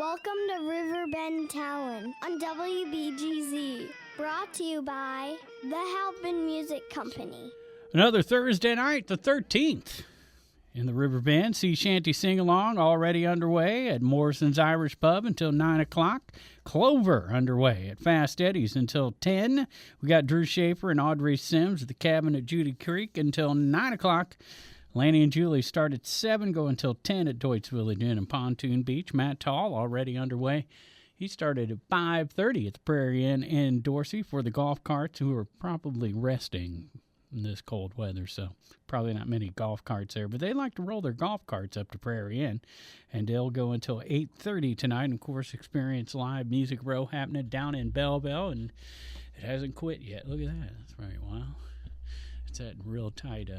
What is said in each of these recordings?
Welcome to Riverbend Talent on WBGZ. Brought to you by the Halpin Music Company. Another Thursday night, the 13th. In the Riverbend, Sea Shanty Sing-Along already underway at Morrison's Irish Pub until 9 o'clock. Clover underway at Fast Eddie's until 10. We got Drew Schaefer and Audrey Sims at the Cabin at Judy Creek until 9 o'clock. Lanny and Julie start at 7, go until 10 at Deutz Village Inn and Pontoon Beach. Matt Tall already underway. He started at 5:30 at the Prairie Inn in Dorsey for the golf carts, who are probably resting in this cold weather, so probably not many golf carts there. But they like to roll their golf carts up to Prairie Inn, and they'll go until 8:30 tonight. And, of course, Experience Live Music Row happening down in Belleville, and it hasn't quit yet. Look at that. That's right. Wow. It's that real tight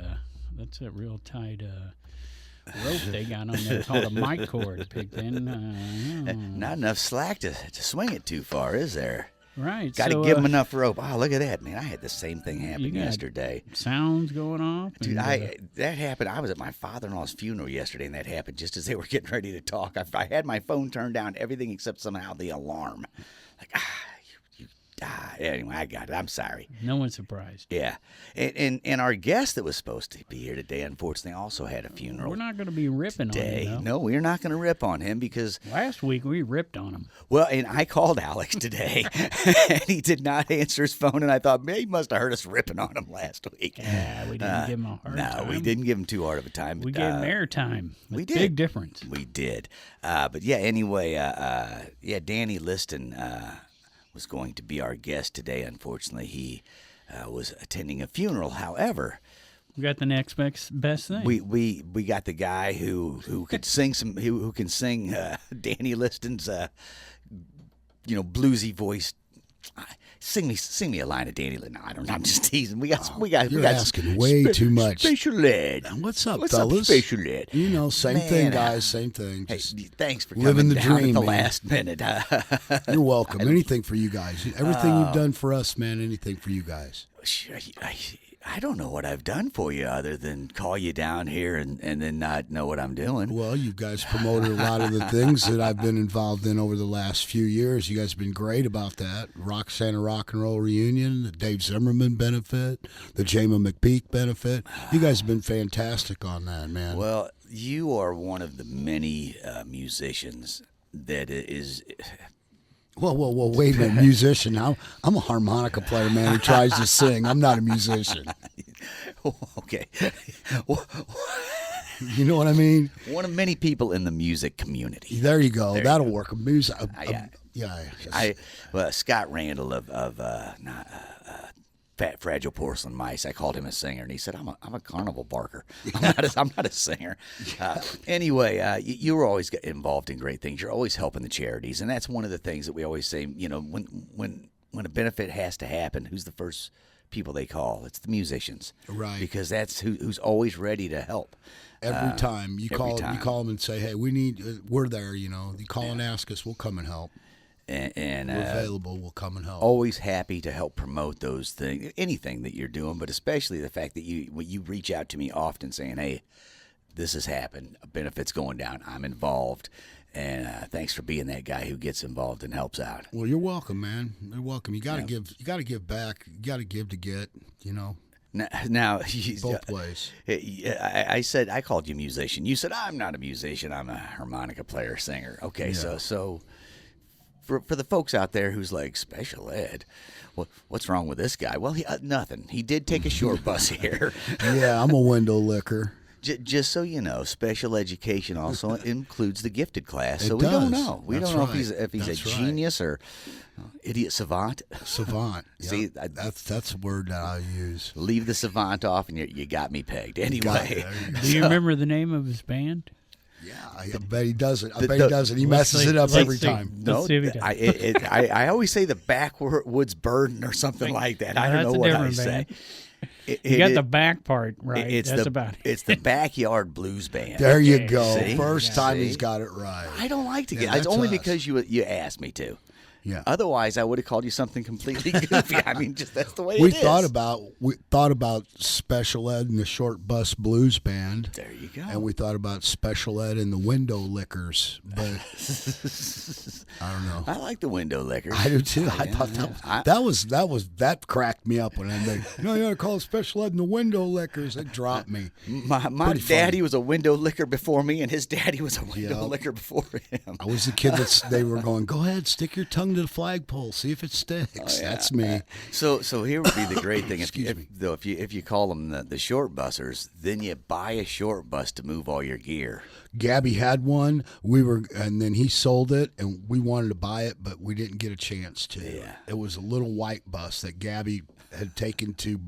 rope they got on there called a mic cord picked in. Not enough slack to swing it too far, is there? Right. Got to give them enough rope. Oh, look at that, man. I had the same thing happen yesterday. Sounds going off. Dude, that happened. I was at my father-in-law's funeral yesterday, and that happened just as they were getting ready to talk. I had my phone turned down, everything except somehow the alarm. Like, anyway, I got it. I'm sorry. No one's surprised. Yeah. And our guest that was supposed to be here today, unfortunately, also had a funeral. We're not going to be ripping today. on him, No, we're not going to rip on him because last week we ripped on him. Well, and I called Alex today, and he did not answer his phone, and I thought, man, he must have heard us ripping on him last week. Yeah, we didn't give him a hard time. No, we didn't give him too hard of a time. We gave him airtime. We did. Big difference. We did. But, yeah, anyway, Danny Liston was going to be our guest today. Unfortunately, he was attending a funeral. However, we got the next best thing. We got the guy who could sing who can sing Danny Liston's bluesy voice. Sing me a line of Danny Liston. No, I don't know. I'm just teasing. We got. You're asking way too much. Special Ed. What's up, What's fellas? up, Special Ed? Same thing, guys. Same thing. Hey, thanks for living coming the down dream, at the man. last minute. You're welcome. Anything for you guys. Everything you've done for us, man. Anything for you guys. I don't know what I've done for you other than call you down here and then not know what I'm doing. Well, you guys promoted a lot of the things that I've been involved in over the last few years. You guys have been great about that. Santa Rock and Roll Reunion, the Dave Zimmerman benefit, the Jamin McPeak benefit. You guys have been fantastic on that, man. Well, you are one of the many musicians that is... Whoa, wait a minute, musician. I'm a harmonica player, man, who tries to sing. I'm not a musician. Okay. You know what I mean? One of many people in the music community. There you go. That'll work. Scott Randall of Fat Fragile Porcelain Mice. I called him a singer, and he said, "I'm a carnival barker. I'm not a singer." Anyway, you were always involved in great things. You're always helping the charities, and that's one of the things that we always say. When a benefit has to happen, who's the first people they call? It's the musicians, right? Because that's who's always ready to help. Every time you call them and say, "Hey, we're there." You call and ask us, we'll come and help. And we're available. We'll come and help. Always happy to help promote those things, anything that you're doing, but especially the fact that you reach out to me often saying, "Hey, this has happened. A benefit's going down. I'm involved, and thanks for being that guy who gets involved and helps out." Well, you're welcome, man. You're welcome. You got to give. You got to give back. You got to give to get. Now both ways. I said I called you a musician. You said I'm not a musician. I'm a harmonica player, singer. Okay, yeah. so. For the folks out there who's like, Special Ed, what's wrong with this guy? Well, nothing. He did take a short bus here. Yeah, I'm a window licker. Just so you know, special education also includes the gifted class. So we don't know. We don't know right. if he's That's a genius or idiot savant. Savant. See, that's a word that I use. Leave the savant off, and you got me pegged. Anyway, do you remember the name of his band? Yeah, I bet he doesn't. I bet he doesn't. He messes it up every time. No, I always say the Backwoods Burden or something like that. I don't know what I say. You got the back part right. That's about it. It's the Backyard Blues Band. There you go. See? First time he's got it right. I don't like to get. It's only because you asked me to. Yeah. Otherwise, I would have called you something completely goofy. I mean, just that's the way We it is. thought about special ed and the short bus blues band. There you go. And we thought about special ed and the window lickers, but I don't know. I like the window lickers. I do too. I Yeah, thought yeah. that cracked me up when I made. No, you gotta call it special ed and the window lickers. It dropped me. My Pretty daddy funny. was a window licker before me, and his daddy was a window Yep. licker before him. I was the kid they were going. Go ahead, stick your tongue to the flagpole, see if it sticks. Yeah. That's me. So here would be the great thing Excuse if me. you call them the short bussers, then you buy a short bus to move all your gear. Gabby had one. And then he sold it, and we wanted to buy it, but we didn't get a chance to. Yeah. It was a little white bus that Gabby had taken to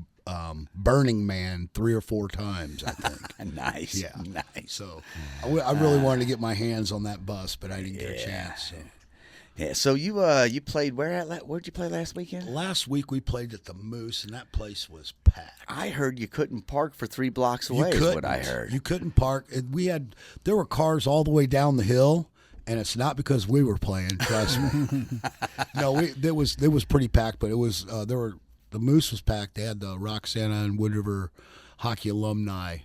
Burning Man 3 or 4 times, I think. Nice, Yeah. nice. So I really wanted to get my hands on that bus, but I didn't get a chance. So. Yeah. So you played where'd you play last weekend? Last week we played at the Moose, and that place was packed. I heard you couldn't park for 3 blocks You away. Is couldn't. what I heard. You couldn't park. There were cars all the way down the hill, and it's not because we were playing. Trust me. No, it was pretty packed, but it was the Moose was packed. They had the Roxana and Wood River hockey alumni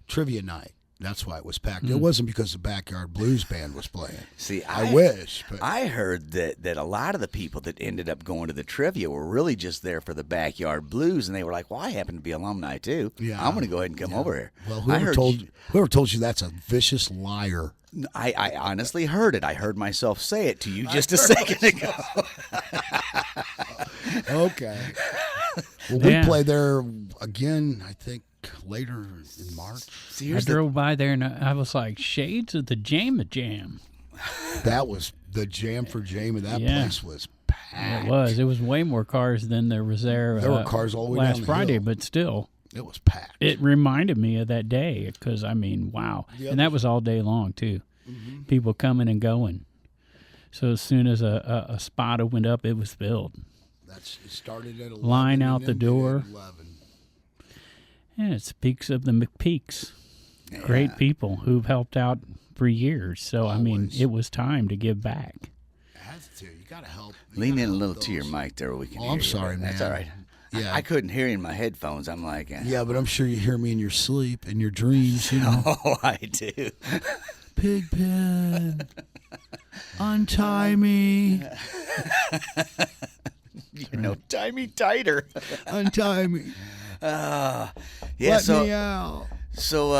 trivia night. That's why it was packed. It wasn't because the Backyard Blues Band was playing. See, I wish. But I heard that a lot of the people that ended up going to the trivia were really just there for the Backyard Blues, and they were like, "Well, I happen to be alumni too. Yeah. I'm going to go ahead and come over here." well, I whoever told you that's a vicious liar. I honestly heard it. I heard myself say it to you just a second ago. Okay. Well, we Yeah. play there again, I think, later in March. See, I drove by there and I was like, shades of the Jam. That was the jam for Jamie. That Yeah. place was packed. It was way more cars than there was there. There were cars all the way last down the Friday, hill. but still, It was packed. it reminded me of that day because I mean, wow, and that was all day long too. People coming and going. So as soon as a spot opened up, it was filled. It started at 11. Line and out the ended at door. 11. Yeah, it's Peaks of the McPeaks. Great people who've helped out for years. So I mean, Always. it was time to give back. Has to. You got to help. You Lean gotta in a help little to your those. mic there. We can. Oh, hear I'm you, sorry, but man. That's all right. Yeah. I couldn't hear you in my headphones. I'm like, Yeah, but I'm sure you hear me in your sleep, in your dreams. You know, oh, I do. Pigpen, untie me, You know, tie me tighter. untie me, Yeah. let me out. So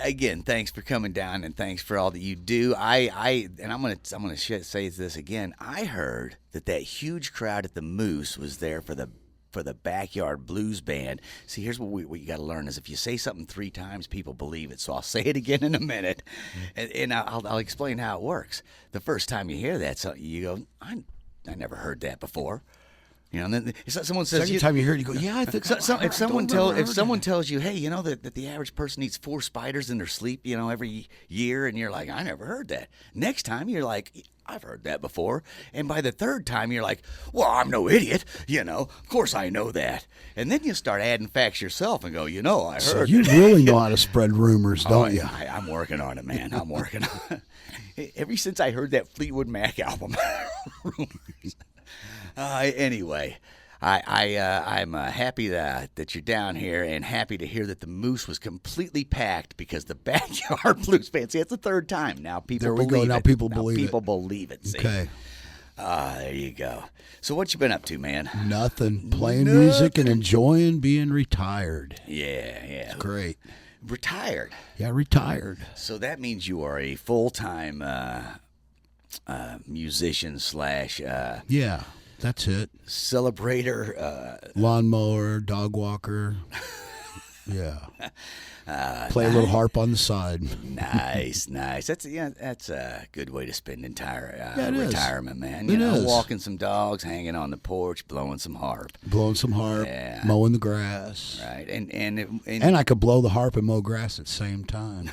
again, thanks for coming down and thanks for all that you do. And I'm gonna say this again. I heard that huge crowd at the Moose was there for the Backyard Blues Band. See, here's what you got to learn is if you say something 3 times, people believe it. So I'll say it again in a minute, and I'll explain how it works. The first time you hear that, so you go, I never heard that before. You know, and then someone says, Second time you hear it, you go, yeah, I think if someone tells you, hey, you know that the average person eats 4 spiders in their sleep, you know, every year, and you're like, I never heard that. Next time you're like, I've heard that before, and by the 3rd time you're like, well, I'm no idiot, you know, of course I know that, and then you start adding facts yourself and go, you know, I heard. So you really know how to spread rumors, don't you? I'm working on it, man. I'm working on it. Ever since I heard that Fleetwood Mac album, rumors. Anyway, I'm happy that you're down here and happy to hear that the Moose was completely packed because the Backyard Blues Band. See, it's the 3rd time now. People There we believe go. it. Now people believe it. People believe it. See? Okay. There you go. So what you been up to, man? Nothing. Playing music and enjoying being retired. Yeah. Great. Retired. Yeah, retired. So that means you are a full-time musician / Yeah, that's it. celebrator. Lawnmower, dog walker. Yeah. Play a little harp on the side. Nice. That's a good way to spend entire Yeah, it is. retirement, man. It You know, is. walking some dogs, hanging on the porch, blowing some harp. Blowing some harp, Yeah. mowing the grass. Right, And I could blow the harp and mow grass at the same time.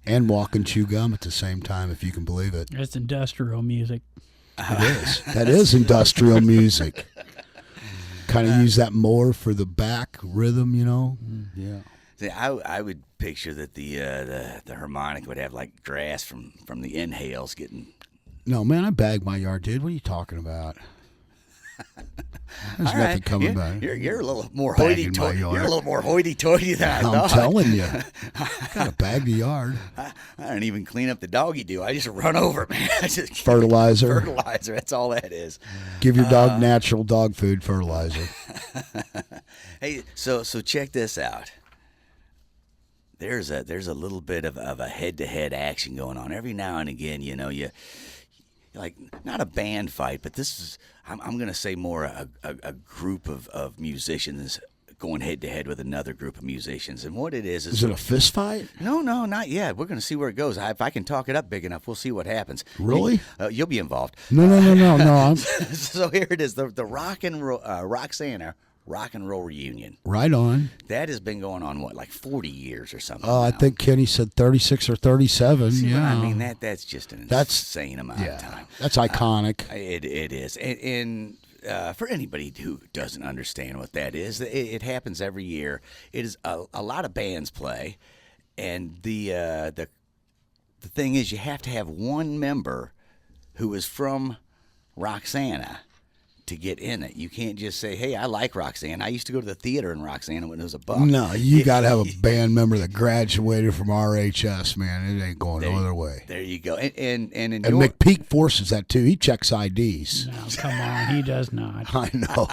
And walk and chew gum at the same time, if you can believe it. It's industrial music. It is. That is industrial music. Kind of use that more for the back rhythm, you know? Yeah. see, I would picture that the harmonica would have like grass from the inhales getting No, man, I bag my yard, dude. What are you talking about? There's All nothing right. coming back. You're a little more Bagging my hoity-toity. yard. You're a little more hoity-toity than I I'm thought. telling you. Gotta bag the yard. I don't even clean up the doggy do. I just run over, man. I just Fertilizer. fertilizer. That's all that is. Give your dog natural dog food fertilizer. Hey, so check this out. There's a little bit of a head-to-head action going on every now and again. You know, you like not a band fight, but this is I'm going to say more a group of musicians going head-to-head with another group of musicians. And what it is Is it a fist fight? No, not yet. We're going to see where it goes. If I can talk it up big enough, we'll see what happens. Really? You'll be involved. No. So here it is, the Roxanna Rock and Roll Reunion. Right on. That has been going on, like 40 years or something. I now. think Kenny said 36 or 37. See yeah. what I mean, that's just an insane amount of time. That's iconic. It is. And for anybody who doesn't understand what that is, it happens every year. It is a lot of bands play, and the thing is, you have to have one member who is from Roxanna to get in it. You can't just say, hey, I like Roxanna. I used to go to the theater in Roxanna when it was a buck. No, you got to have a band member that graduated from RHS, man. It ain't going no other way. There you go. And McPeak forces that, too. He checks IDs. No, come on, he does not. I know.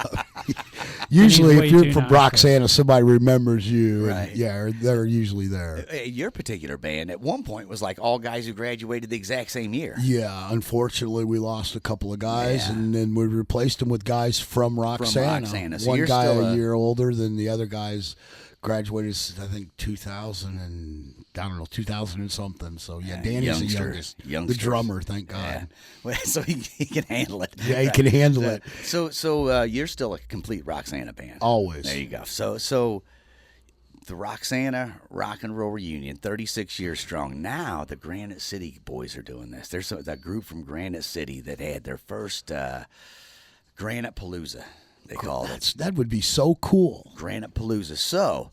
Usually, way if you're too from nice. Roxanna, somebody remembers you. Right. And, yeah, they're usually there. your particular band at one point was like all guys who graduated the exact same year. Yeah, unfortunately, we lost a couple of guys, Yeah. and then we replaced them with guys from Roxanna. Roxanna. So One you're guy still a year older than the other guys graduated, I think, 2000 and, I don't know, 2000 and something. So, yeah, Danny's the youngest. The drummer, thank God. Yeah. Well, so he can handle it. Yeah, he can handle it. So you're still a complete Roxanna band. Always. There you go. So the Roxanna Rock and Roll Reunion, 36 years strong. Now the Granite City boys are doing this. There's that group from Granite City that had their first Granite Palooza, they called it. That would be so cool. Granite Palooza. So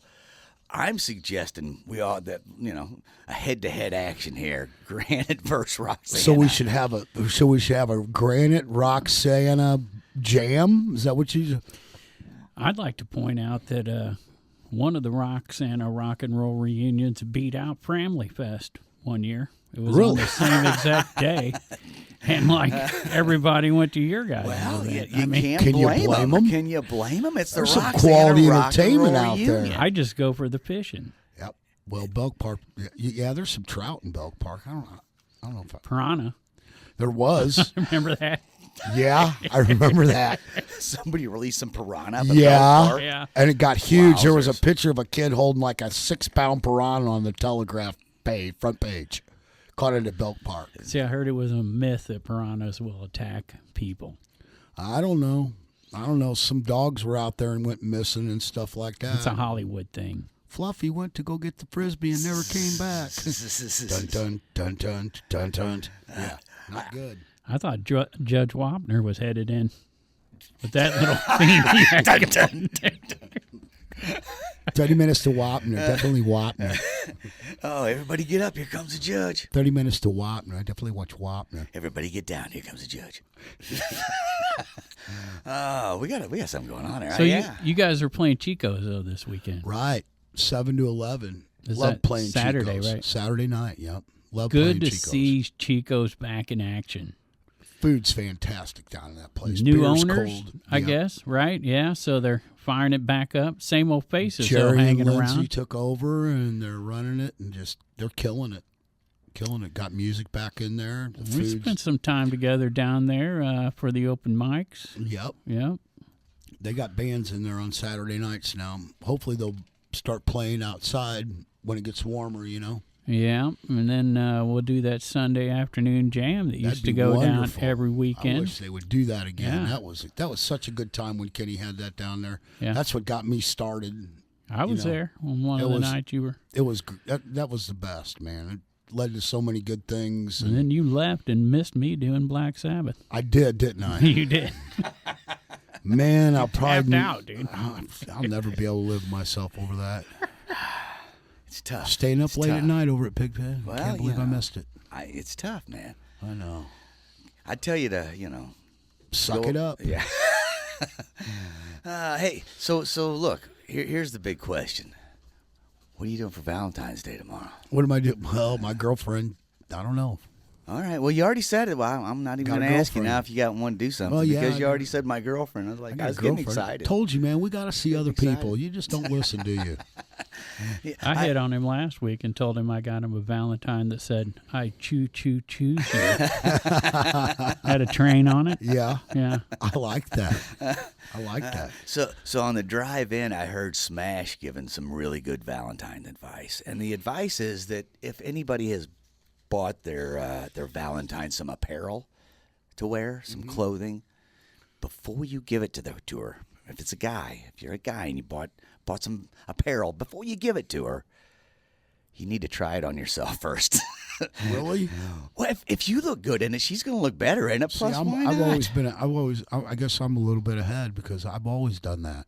I'm suggesting we all a head-to-head action here. Granite versus Roxanna. So we should have a Granite Roxanna jam. Is that what you? I'd like to point out that one of the Roxanna Rock and Roll reunions beat out Framley Fest one year. It was on the same exact day. And like everybody went to your guys. Well, you can can't you blame blame them. 'em? Can you blame them? It's the There's some Roxanna quality Rock and entertainment Roll out there. Reunion. I just go for the fishing. Yep. Well, Belk Park. Yeah, there's some trout in Belk Park. I don't know if Piranha. there was. Remember that? Yeah, I remember that. Somebody released some piranha. Up at Belt Yeah, Park. Yeah. and it got huge. There was a Wowzers. picture of a kid holding like a 6-pound piranha on the Telegraph front page. Caught it at Belk Park. See, I heard it was a myth that piranhas will attack people. I don't know. Some dogs were out there and went missing and stuff like that. It's a Hollywood thing. Fluffy went to go get the Frisbee and never came back. Dun, dun, dun, dun, dun, dun. Yeah, not good. I thought Judge Wapner was headed in with that little theme. he had going. 30 minutes to Wapner. Definitely Wapner. Oh, everybody get up. Here comes the judge. 30 minutes to Wapner. I definitely watch Wapner. Everybody get down. Here comes the judge. Oh, we got something going on there. So yeah. you guys are playing Chico's, though, this weekend. Right. 7 to 11. Is Love that playing Saturday, Chico's. right? Saturday night, yep. Love playing Good to Chico's. see Chico's back in action. Food's fantastic down in that place. New Beer's owners, cold. I Yep. guess, right? Yeah, so they're firing it back up. Same old faces Jerry though, hanging and Lindsay around. took over, and they're running it, and they're killing it. Got music back in there. The We food's- spent some time together down there for the open mics. Yep. Yep. They got bands in there on Saturday nights now. Hopefully they'll start playing outside when it gets warmer, Yeah, and then we'll do that Sunday afternoon jam that used That'd to be go wonderful. down every I weekend. wish they would do that again. Yeah. That was such a good time when Kenny had that down there. Yeah. That's what got me started. I was there on one it of the was- nights you were. It was that was the best, man. It led to so many good things. And then you left and missed me doing Black Sabbath. I did, didn't I? You did. Man, I'll probably Tapped out, dude. I'll never be able to live myself over that. It's tough. Staying up It's late tough. at night over at Pigpen. Well, Can't believe I you know. missed it. It's tough, man. I know. I tell you to, Suck it up. Yeah. Hey, so look, here's the big question. What are you doing for Valentine's Day tomorrow? What am I doing? Well, my girlfriend, I don't know. All right. Well, you already said it. Well, I'm not even Got a going to ask you girlfriend. now if you want to do something. Well, yeah, because I you got- already said my girlfriend. I was like, I got was a getting girlfriend. excited. Told you, man, we got to see other excited. people. You just don't listen, do you? I hit on him last week and told him I got him a Valentine that said, I choose you. Had a train on it. Yeah. Yeah. I like that. I like that. So on the drive in, I heard Smash giving some really good Valentine advice, and the advice is that if anybody has bought their Valentine some apparel to wear, some clothing, before you give it to her, if it's a guy, if you're a guy and you bought some apparel, before you give it to her, you need to try it on yourself first. Really? Well, if you look good in it, she's going to look better in it. See, Plus, why I've not? always I guess I'm a little bit ahead because I've always done that.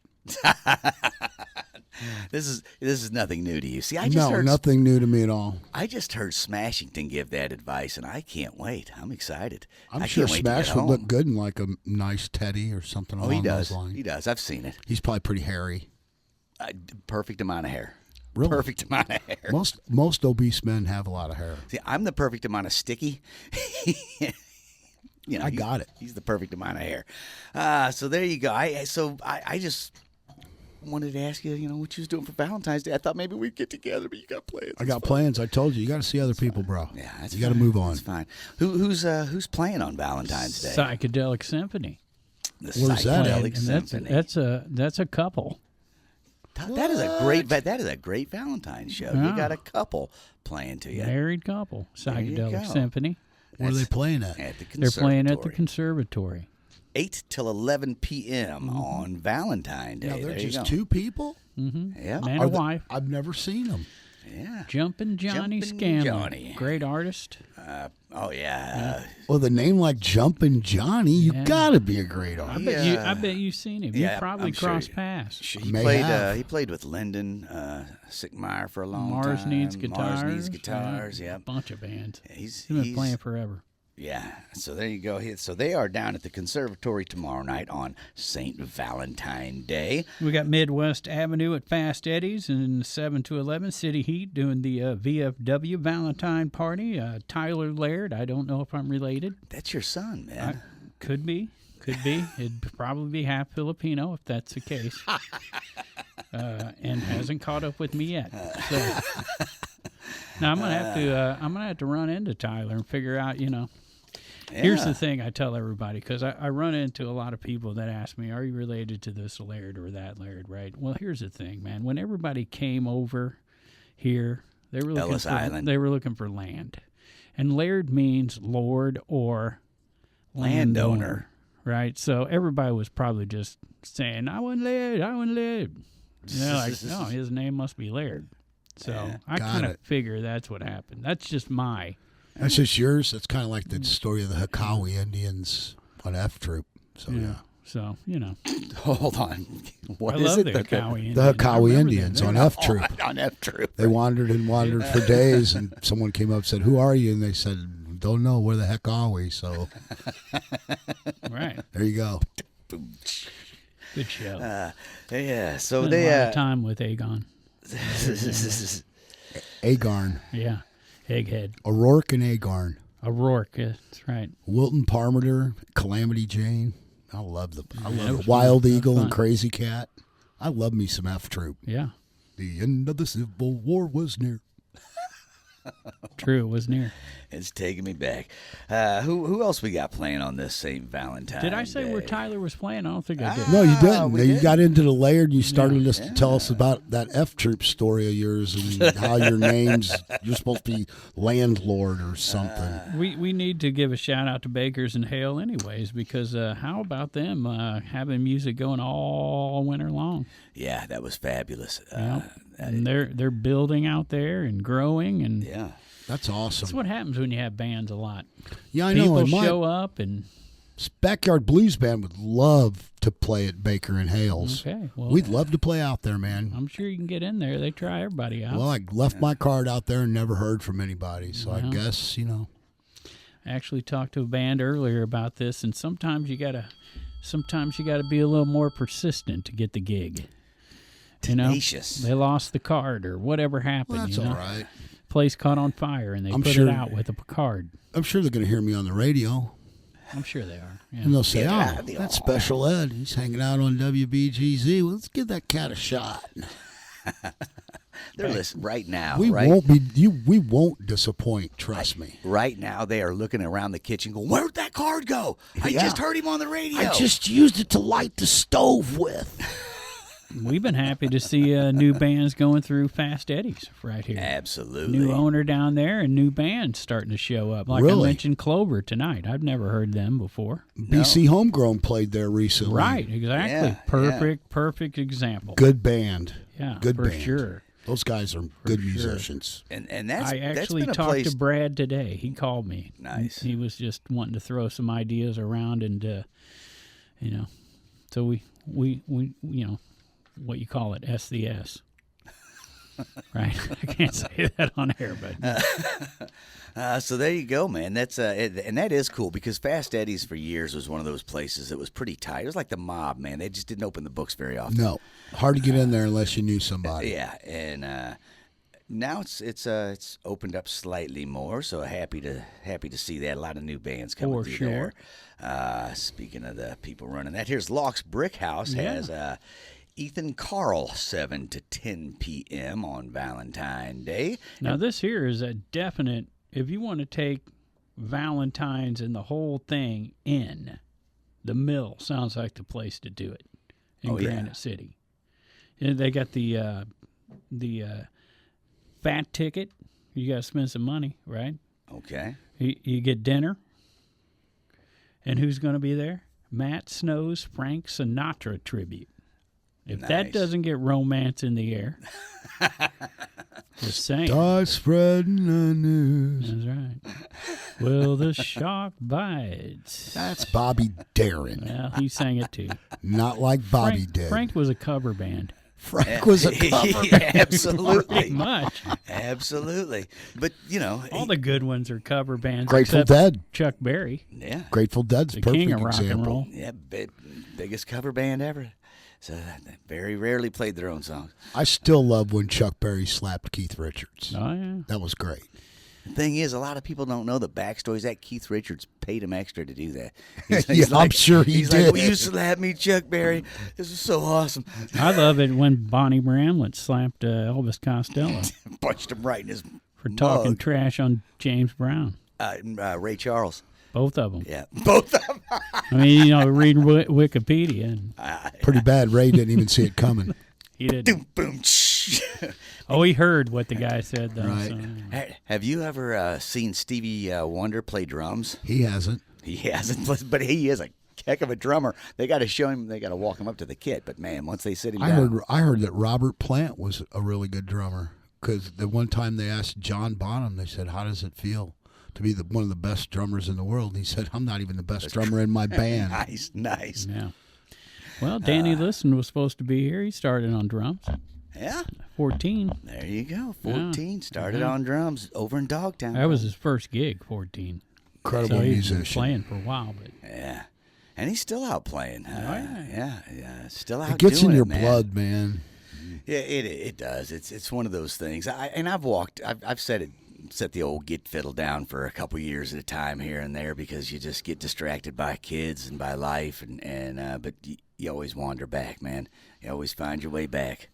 This is nothing new to you. See, I just No, heard nothing new to me at all. I just heard Smashington give that advice, and I can't wait. I'm excited. I'm I sure can't wait to Smash get would home. look good in like a nice teddy or something Oh, along he does. those lines. He does. I've seen it. He's probably pretty hairy. Perfect amount of hair. Really? Perfect amount of hair. Most obese men have a lot of hair. See, I'm the perfect amount of sticky. I got it. He's the perfect amount of hair. So there you go. I just wanted to ask you, what you was doing for Valentine's Day. I thought maybe we'd get together, but you got plans. I got plans. I told you. You got to see other people, bro. Yeah, that's you got to fine. move on. That's fine. Who's playing on Valentine's Day? Psychedelic Symphony. The Where's that at? Psychedelic And Symphony. that's a couple. That is a great Valentine's show. You Yeah. got a couple playing to you. Married couple. you Psychedelic go. Symphony. Where are they playing at? At the They're playing at the conservatory. conservatory. 8 till 11 p.m. on Valentine's Day. Now, they're There you just go. two people? Yeah. Man Are and they- wife. I've never seen them. Yeah. Jumpin' Johnny Jumpin' Scanlon. Johnny. Great artist. Oh, yeah. Well, the name like Jumpin' Johnny, you Yeah. got to be a great I artist. bet you've seen him. Yeah, You probably I'm sure crossed you- paths. He May played. have. He played with Lyndon Sickmeyer for a long Mars time. Needs Guitars. Mars Needs Guitars. Yeah. Yeah. Bunch of bands. He's He's been playing forever. Yeah. So there you go. So they are down at the conservatory tomorrow night on St. Valentine's Day. We got Midwest Avenue at Fast Eddie's and 7 to 11 City Heat doing the VFW Valentine Party. Tyler Laird, I don't know if I'm related. That's your son, man. Could be. It'd probably be half Filipino if that's the case. And hasn't caught up with me yet. So now I'm gonna have to run into Tyler and figure out, Here's Yeah. the thing I tell everybody, because I run into a lot of people that ask me, are you related to this Laird or that Laird, right? Well, here's the thing, man. When everybody came over here, they were looking Ellis Island. They were looking for land. And Laird means lord or Landowner. right? So everybody was probably just saying, I want Laird. And they're like, no, his name must be Laird. So I Got kind of it. figure that's what happened. That's just my... That's just yours. That's kind of like the story of the Hakawi Indians on F Troop. So, yeah. So, Hold on. What I is love it? the Hakawi Indians. The I Hakawi remember Indians them. on F Troop. On F Troop. They wandered and wandered for days, and someone came up and said, "Who are you?" And they said, "Don't know. Where the heck are we?" So Right. there you go. Good show. Yeah. So Spent they. a lot of time with Aegon. Agarn, Yeah. Egghead. O'Rourke, and Agarn, O'Rourke. That's right. Wilton Parmenter, Calamity Jane. I love them. I Yeah, love those Wild were Eagle fun. and Crazy Cat. I love me some F Troop. Yeah. The end of the Civil War was near. True. It was near. It's taking me back. Who else we got playing on this St. Valentine's Did I say where Day? Tyler was playing? I don't think I did. No, you didn't. we No, you didn't. got into the Laird and you started us to tell us about that F Troop story of yours and how your name's, you're supposed to be landlord or something. We need to give a shout out to Bakers and Hale anyways, because how about them having music going all winter long? Yeah, that was fabulous. And they're building out there and growing, and Yeah. That's awesome. that's what happens when you have bands a lot. Yeah, I know. People And my show up and Backyard Blues Band would love to play at Baker and Hales. okay, well, We'd love to play out there, man. I'm sure you can get in there. They try everybody out. Well, I left my card out there and never heard from anybody. So I guess, actually talked to a band earlier about this, and sometimes you gotta be a little more persistent to get the gig. Tenacious. They lost the card or whatever happened. Well, that's all right. Place caught on fire, and they put sure- it out with a card. I'm sure they're going to hear me on the radio. I'm sure they are. Yeah. And they'll say, Yeah, oh, that's Special Ed. He's hanging out on WBGZ. Well, let's give that cat a shot. They're listening right now. We right? won't disappoint, trust me. Right now, they are looking around the kitchen going, where'd that card go? I Yeah. just heard him on the radio. I just used it to light the stove with. We've been happy to see new bands going through Fast Eddie's right here. Absolutely. New owner down there and new bands starting to show up. Like Really? I mentioned Clover tonight. I've never heard them before. BC Homegrown played there recently. Right, exactly. Yeah, Perfect example. Good band. Yeah, Good for band. sure. Those guys are good sure. musicians. And that's I actually that's been a talked place. to Brad today. He called me. Nice. He was just wanting to throw some ideas around, and so we what you call it, SDS. Right? I can't say that on air, but So there you go, man. That's and that is cool because Fast Eddie's for years was one of those places that was pretty tight. It was like the Mob, man. They just didn't open the books very often. No, hard to get in there unless you knew somebody. Yeah, and now it's opened up slightly more. So happy to see that. A lot of new bands coming For through sure. there. Speaking of the people running that, here's Locke's Brick House Yeah. has Ethan Carl 7 to 10 p.m. on Valentine's Day. now this here is a definite. If you want to take Valentine's and the whole thing in, the Mill sounds like the place to do it in Oh, yeah. Granite City. And they got the fat ticket. You got to spend some money, right? Okay. You get dinner. And who's going to be there? Matt Snow's Frank Sinatra tribute. If that Nice. doesn't get romance in the air, just saying. Start spreading the news. That's right. Will the shark bite? That's Bobby Darin. Well, he sang it too. Not like Bobby Frank, did. Frank was a cover band. Frank was a cover. Yeah, absolutely. Pretty much. Absolutely. But, All the good ones are cover bands. Grateful except Dead. Chuck Berry, yeah. Grateful Dead's the perfect king of rock example. and roll. Yeah, biggest cover band ever. So they very rarely played their own songs. I still love when Chuck Berry slapped Keith Richards. Oh, yeah. That was great. The thing is, a lot of people don't know the backstories. That Keith Richards paid him extra to do that. Yeah, I'm sure he he's did. like, "Will you slap me, Chuck Berry? This is so awesome." I love it when Bonnie Bramlett slapped Elvis Costello Punched him right in his for talking mug. trash on James Brown. Ray Charles. Both of them. Yeah, both of them. I mean, reading Wikipedia, and Pretty bad. Ray didn't even see it coming. he didn't. Boom, boom. Shh. Oh, he heard what the guy said, though. Right. So. Hey, have you ever seen Stevie Wonder play drums? He hasn't. He hasn't, but he is a heck of a drummer. They got to show him. They got to walk him up to the kit. But man, once they sit him down, I heard that Robert Plant was a really good drummer because the one time they asked John Bonham, they said, "How does it feel to be one of the best drummers in the world?" And he said, "I'm not even the best drummer in my band." nice. Yeah. Well, Danny Listen was supposed to be here. He started on drums. Yeah, 14. there you go. 14 started on drums over in Dogtown. That was his first gig, 14. Incredible So he's been musician. playing for a while, but Yeah, and he's still out playing. Yeah, still out. It gets doing in your it, man. blood, man. Yeah, it does. It's one of those things. I've said it. Set the old get fiddle down for a couple years at a time here and there because you just get distracted by kids and by life but you always wander back, man. You always find your way back.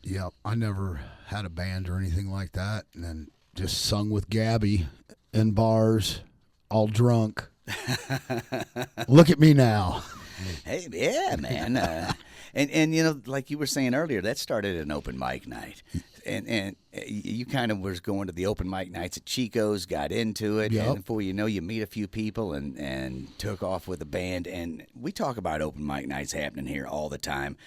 Yeah, I never had a band or anything like that, and then just sung with Gabby in bars, all drunk. Look at me now. Hey, yeah, man. And like you were saying earlier, that started an open mic night. And you kind of was going to the open mic nights at Chico's, got into it, Yep. and before you know, you meet a few people and took off with a band. And we talk about open mic nights happening here all the time.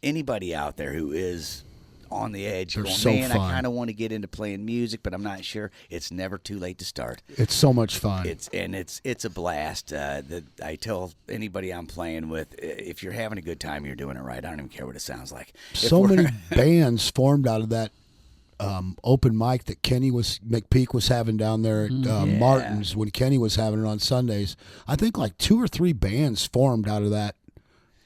Anybody out there who is on the edge, They're going, so man, fun. I kind of want to get into playing music, but I'm not sure. It's never too late to start. It's so much fun. It's a blast. That I tell anybody I'm playing with, if you're having a good time, you're doing it right. I don't even care what it sounds like. If So we're- many bands formed out of that open mic that Kenny McPeak was having down there at Martin's when Kenny was having it on Sundays. I think like 2 or 3 bands formed out of that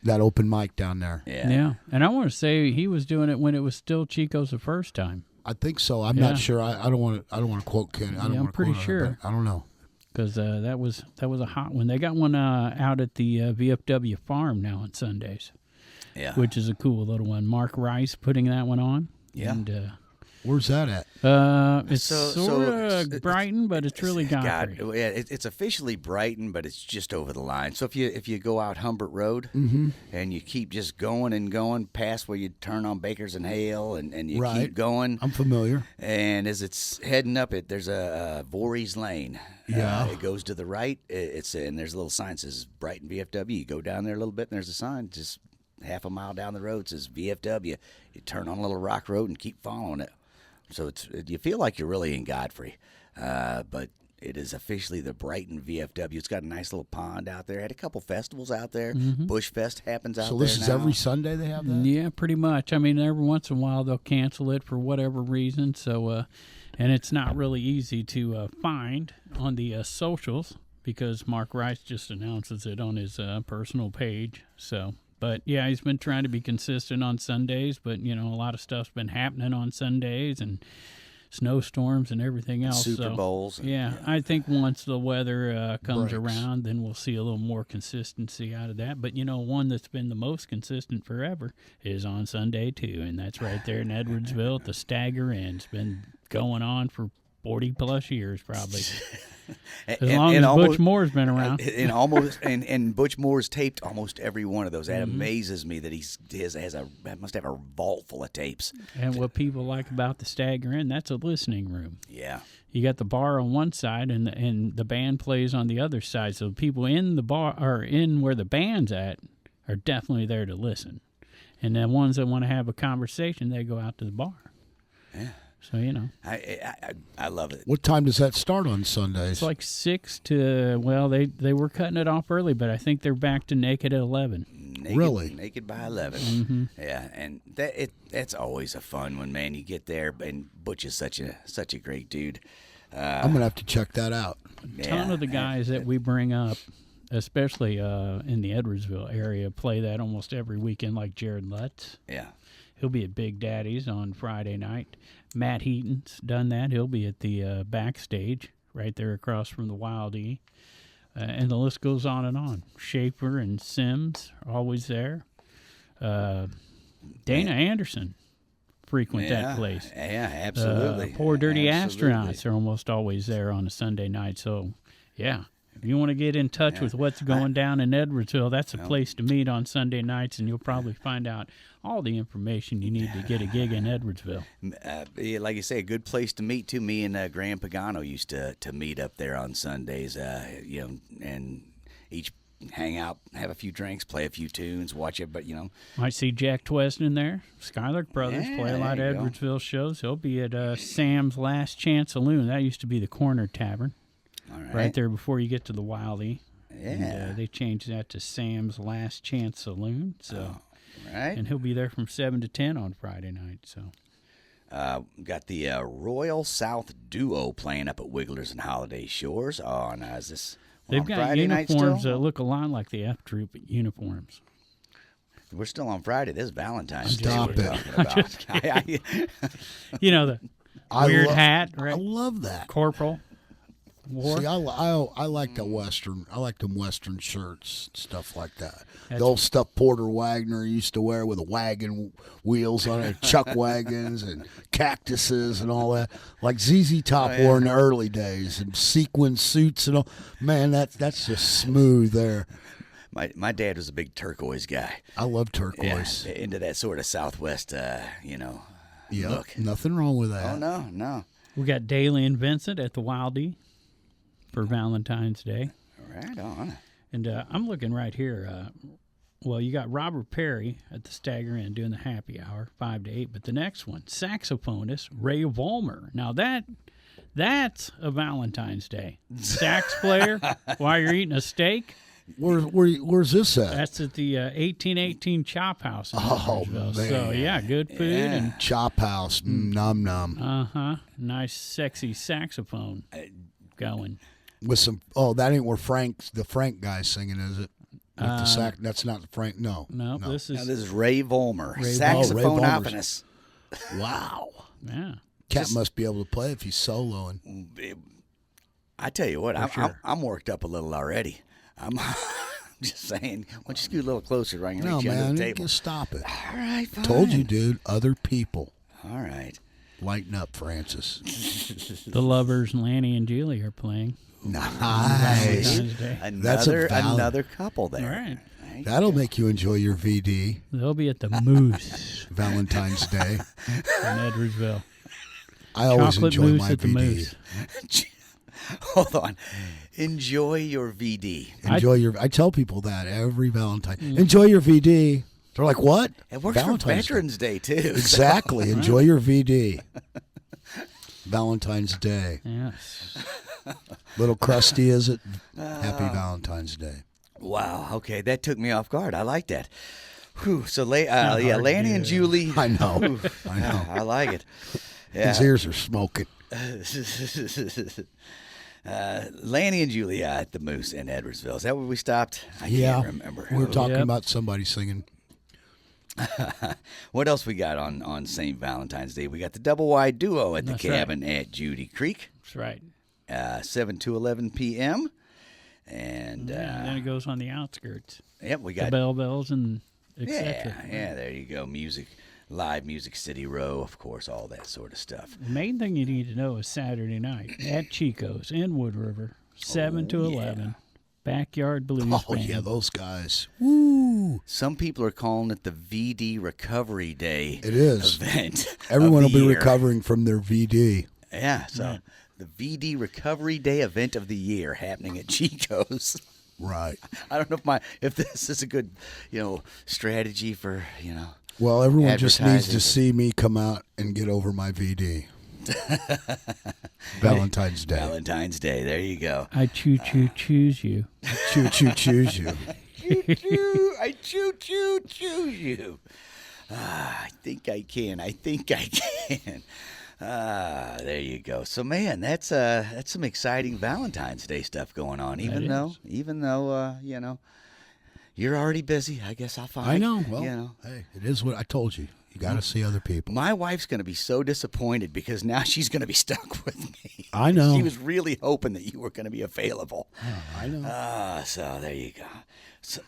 open mic down there. Yeah. And I want to say he was doing it when it was still Chico's the first time. I think so. I'm not sure. I don't want to quote Kenny. I'm pretty sure. I don't know. Because that was a hot one. They got one out at the VFW farm now on Sundays. Yeah. Which is a cool little one. Mark Rice putting that one on. Yeah. And, where's that at? It's sort of Brighton, but it's really Godfrey. It's officially Brighton, but it's just over the line. So if you go out Humbert Road and you keep just going and going past where you turn on Bakers and Hale and you keep going. I'm familiar. And as it's heading up it, there's a Voorhis Lane. Yeah. It goes to the right. And there's a little sign that says Brighton VFW. You go down there a little bit and there's a sign just half a mile down the road says VFW. You turn on a little rock road and keep following it. So you feel like you're really in Godfrey, but it is officially the Brighton VFW. It's got a nice little pond out there. Had a couple festivals out there. Bush Fest happens out there. So this is every Sunday they have that? Yeah, pretty much. I mean, every once in a while they'll cancel it for whatever reason. So, and it's not really easy to find on the socials because Mark Rice just announces it on his personal page. So. But, yeah, he's been trying to be consistent on Sundays, but, a lot of stuff's been happening on Sundays and snowstorms and everything else. Super Bowls. Yeah, I think once the weather comes around, then we'll see a little more consistency out of that. But, one that's been the most consistent forever is on Sunday, too, and that's right there in Edwardsville at the Stagger Inn. It's been going on for 40-plus years probably. As long as Butch Moore's been around. And Butch Moore's taped almost every one of those. That amazes me that he must have a vault full of tapes. And what people like about the Stagger Inn, that's a listening room. Yeah. You got the bar on one side and the band plays on the other side. So people in the bar or in where the band's at are definitely there to listen. And the ones that want to have a conversation, they go out to the bar. Yeah. So, I love it. What time does that start on Sundays? It's like 6 to, well, they were cutting it off early, but I think they're back to naked at 11. Really? Naked by 11. Yeah, and that's always a fun one, man. You get there, and Butch is such a great dude. I'm going to have to check that out. A ton of the guys that we bring up, especially in the Edwardsville area, play that almost every weekend, like Jared Lutz. Yeah. He'll be at Big Daddy's on Friday night. Matt Heaton's done that. He'll be at the backstage right there across from the Wild E. And the list goes on and on. Schaefer and Sims are always there. Dana Anderson frequent that place. Yeah, absolutely. Poor Dirty Astronauts are almost always there on a Sunday night. So, yeah. If you want to get in touch with what's going down in Edwardsville, that's a place to meet on Sunday nights, and you'll probably find out all the information you need to get a gig in Edwardsville. Like you say, a good place to meet, too. Me and Graham Pagano used to meet up there on Sundays, and each hang out, have a few drinks, play a few tunes, watch it, but, Might see Jack Tweston there. Skylark Brothers play a lot of Edwardsville shows. He'll be at Sam's Last Chance Saloon. That used to be the Corner Tavern. Right there before you get to the Wild E. Yeah. And, they changed that to Sam's Last Chance Saloon. So, right. And he'll be there from 7 to 10 on Friday night. So, got the Royal South Duo playing up at Wigglers and Holiday Shores. Oh, now is this they've on got Friday uniforms night that look a lot like the F Troop uniforms. We're still on Friday. This is Valentine's Day. Stop we're talking about. The weird hat, right? I love that. Corporal. War. See, I like the Western. I like them Western shirts, stuff like that. The old stuff Porter Wagner used to wear with the wagon wheels on it, chuck wagons and cactuses and all that. Like ZZ Top wore in the early days, and sequin suits and all. Man, that's just smooth there. My dad was a big turquoise guy. I love turquoise. Yeah, into that sort of Southwest, look. Nothing wrong with that. Oh, no. We got Daly and Vincent at the Wild E for Valentine's Day. Right on. And I'm looking right here. You got Robert Perry at the Stagger Inn doing the happy hour, 5 to 8. But the next one, saxophonist Ray Vollmer. Now that's a Valentine's Day. Sax player while you're eating a steak. Where's this at? That's at the 1818 Chop House in Oh, Edwardsville. man. So, yeah, good food and Chop House, nom nom. nice, sexy saxophone going. With some. Oh, that ain't where the Frank guy's singing, is it? With the sax. That's not Frank. No. This Now, is this is Ray Volmer, Ray saxophone Volmer's- opinus. Wow. yeah. Cat must be able to play if he's soloing. I tell you what, sure. I'm worked up a little already. I'm just saying. Why don't you scoot a little closer so I can No, reach you under man, the you table? can stop it. All right, fine. Told you, dude. Other people. All right. Lighten up, Francis. The Lovers, Lanny and Julie, are playing. Nice. Valentine's Day. That's a Another couple there. All right. That'll make you enjoy your VD They'll be at the Moose Valentine's Day. in Edwardsville. I always Chocolate enjoy mousse my at the VD. Moose. Hold on. Enjoy your VD. I tell people that every Valentine. Enjoy your VD. They're like, what? It works for Veterans Day, too. Exactly. Enjoy your VD. Valentine's Day. Yes. Little crusty, is it? Happy Valentine's Day. Wow. Okay, that took me off guard. I like that. Whew. So, hard to Lanny do and that. Julie. I know. I know. I like it. Yeah. His ears are smoking. Lanny and Julie at the Moose in Edwardsville. Is that where we stopped? I Yeah. can't remember. We were talking Yep. about somebody singing. What else we got on St. Valentine's Day? We got the double wide duo at the That's right. cabin at Judy Creek, That's right. 7 to 11 p.m. And And then it goes on the outskirts. yep, we The got Bell Bells and yeah, etc. yeah. There you go. Live Music City Row, of course, all that sort of stuff. The main thing you need to know is Saturday night at Chico's in Wood River, 7 to 11. Backyard Blues Oh, Band. yeah, those guys. Woo. Some people are calling it the VD Recovery Day. It is. Event. Everyone will of the be year. recovering from their VD. Yeah, so the VD Recovery Day event of the year happening at Chico's. Right. I don't know if this is a good, strategy for, Well, everyone just needs to Advertising. see me come out and get over my VD. Valentine's Day. Valentine's Day. There you go. I choose you. Choo choo choose you. I choose you. I think I can. There you go. So, man, that's some exciting Valentine's Day stuff going on. Even though, you're already busy. I guess I'll find. I know. Well, hey, it is what I told you. You got to see other people. My wife's going to be so disappointed because now she's going to be stuck with me. I know. She was really hoping that you were going to be available. I know. So there you go. So,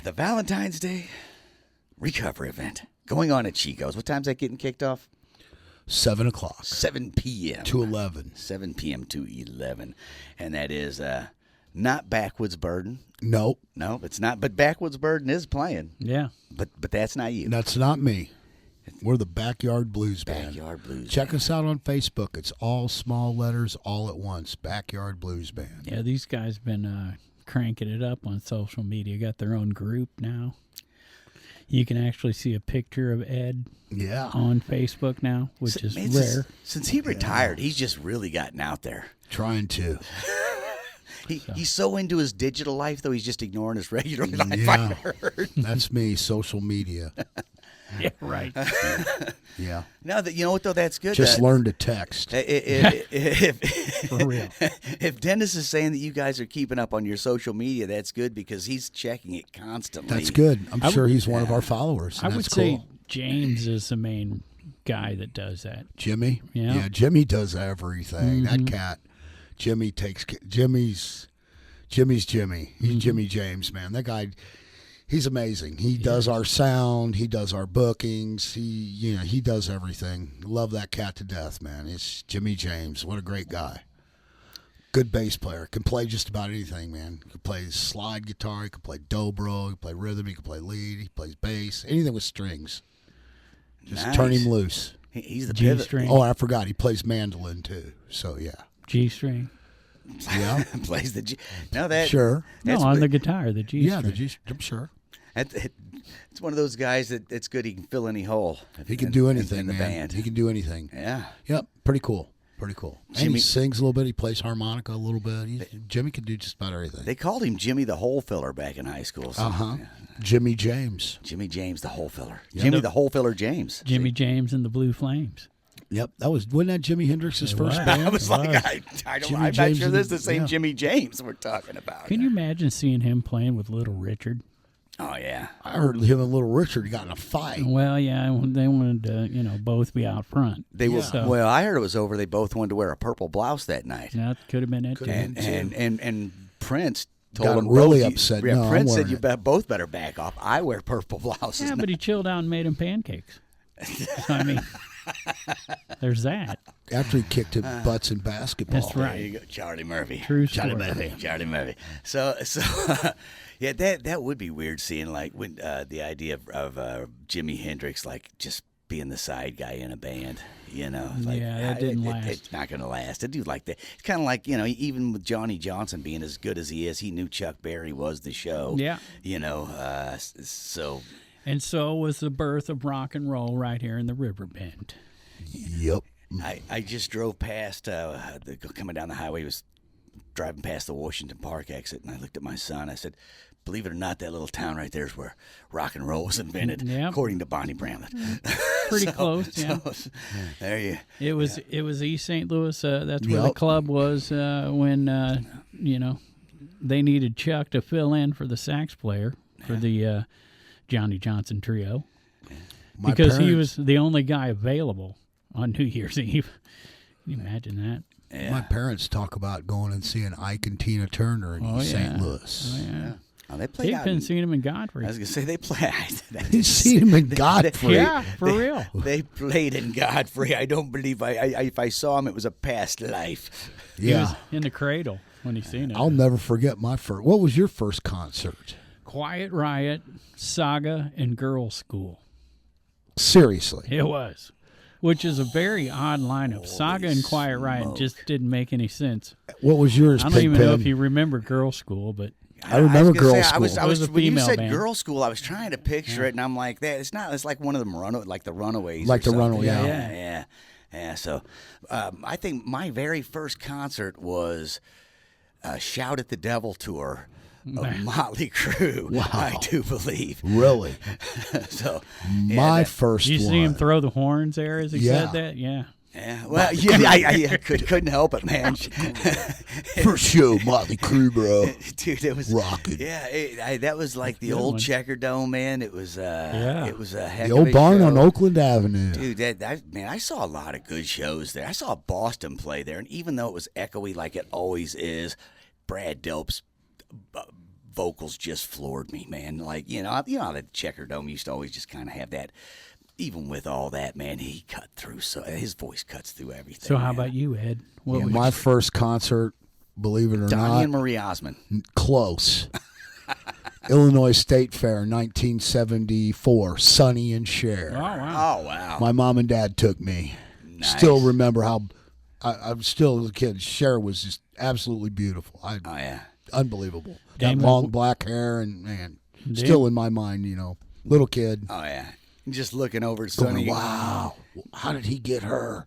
the Valentine's Day recovery event going on at Chico's. What time's that getting kicked off? 7 o'clock 7 p.m. to 11. 7 p.m. to 11. And that is not Backwoods Burden. Nope. No, it's not. But Backwoods Burden is playing. Yeah. But that's not you. That's not me. We're the Backyard Blues Band. Backyard Blues Check Band. us out on Facebook. It's all small letters, all at once. Backyard Blues Band. Yeah, these guys been cranking it up on social media. Got their own group now. You can actually see a picture of Ed Yeah. on Facebook now, which is Man, rare. Since he retired, he's just really gotten out there. Trying to. He's so into his digital life, though, he's just ignoring his regular life. I Yeah. heard. That's me, social media. Yeah, right. Yeah. Now that you know what though, that's good. Just that- learn to text. For real. If Dennis is saying that you guys are keeping up on your social media, that's good because he's checking it constantly. That's good. I'm sure he's one of our followers. I and would that's say cool. James is the main guy that does that. Jimmy? Yeah. Jimmy does everything. That cat. Jimmy takes Jimmy's Jimmy. He's Jimmy James, man. That guy, he's amazing. He does our sound, he does our bookings, he does everything. Love that cat to death, man. It's Jimmy James. What a great guy. Good bass player. Can play just about anything, man. He can play slide guitar, he can play dobro, he can play rhythm, he can play lead, he plays bass, anything with strings. Just Nice. turn him loose. He's the pivot. G-string. Oh, I forgot. He plays mandolin too. So yeah. G-string. Yeah. Plays the G. No, that Sure. No, That's on what- the guitar, the G-string. Yeah, the G. I'm sure. It's one of those guys that it's good. He can fill any hole. He can do in anything, the man. band. He can do anything. Yeah. Yep. Pretty cool. Pretty cool. And Jimmy he sings a little bit. He plays harmonica a little bit. Jimmy can do just about everything. They called him Jimmy the Hole Filler back in high school. So, yeah. Jimmy James. Jimmy James the Hole Filler. Yep. Jimmy the Hole Filler James. Jimmy James and the Blue Flames. Yep, wasn't that Jimmy Hendrix's first band? I was like, I'm not James sure this is the and- same yeah. Jimmy James we're talking about. Can you imagine seeing him playing with Little Richard? Oh, yeah. I heard him and Little Richard got in a fight. Well, yeah, they wanted to, both be out front. They were, So- well, I heard it was over. They both wanted to wear a purple blouse that night. That could have been it. too. And Prince told Got them really both, upset. Yeah, No, I'm Prince said wearing you it." both better back off. I wear purple blouses. Yeah, but he chilled out and made him pancakes. So, I mean, there's that. After he kicked his butts in basketball. That's right. There you go, Charlie Murphy. True Charlie story. Murphy. Charlie Murphy. So yeah, that would be weird seeing like when the idea of Jimi Hendrix like just being the side guy in a band. Like, Yeah, that didn't last. It's not going to last. A dude like that. It's kind of like even with Johnny Johnson being as good as he is, he knew Chuck Berry was the show. Yeah. So. And so was the birth of rock and roll right here in the River Bend. Yep. I just drove past coming down the highway. Was driving past the Washington Park exit, and I looked at my son. I said, "Believe it or not, that little town right there is where rock and roll was invented, Yep. according to Bonnie Bramlett." Pretty close, yeah. There you. It was East St. Louis. That's where the Yep. club was when they needed Chuck to fill in for the sax player for the Johnny Johnson trio because he was the only guy available on New Year's Eve. Can you imagine that? Yeah. My parents talk about going and seeing Ike and Tina Turner in East St. Louis. Oh, yeah. Oh, they played out. They've seen him in Godfrey. I was gonna say they played. You see him in Godfrey. Yeah, for real. They played in Godfrey. I don't believe if I saw him, it was a past life. He Yeah. was in the cradle when he seen it. I'll never forget my first. What was your first concert? Quiet Riot, Saga, and Girls School. Seriously. It was, which is a very odd lineup. Saga and Quiet Riot just didn't make any sense. What was yours, I don't even know if Pigpen? you remember Girls School, but I remember was gonna Girls say, School. I was It was a when you female said band. Girls School, I was trying to picture it, and I'm like, that. It's not. It's like one of them like the Runaways. Like or the something. Runaways, Yeah. So, I think my very first concert was "Shout at the Devil" tour of Motley Crue. Wow. I do believe. Really? So, My first did you one. see him throw the horns there as he Yeah. said that? Yeah. yeah. Well, yeah, I couldn't help it, man. First show, Motley Crue, bro. Dude, it was Rocking. Yeah, that was like the Good old one. Checker Dome, man. It was it was a heck The of old a barn show. on Oakland Avenue. Dude, that man, I saw a lot of good shows there. I saw Boston play there, and even though it was echoey like it always is, Brad Delp's vocals just floored me, man. Like how the Checker Dome used to always just kind of have that. Even with all that, man, he cut through. So his voice cuts through everything. So how man. about you, Ed? What Yeah, was my first concert, believe it or Donnie and not, Marie Osmond? close. Illinois State Fair, 1974. Sonny and Cher. Oh wow. Oh wow! My mom and dad took me. Nice. Still remember how I'm still a kid. Cher was just absolutely beautiful. Oh yeah. Unbelievable. Got Damon- long black hair and man, still in my mind. Little kid. Oh yeah. Just looking over at Going, Sonny. wow, how did he get her?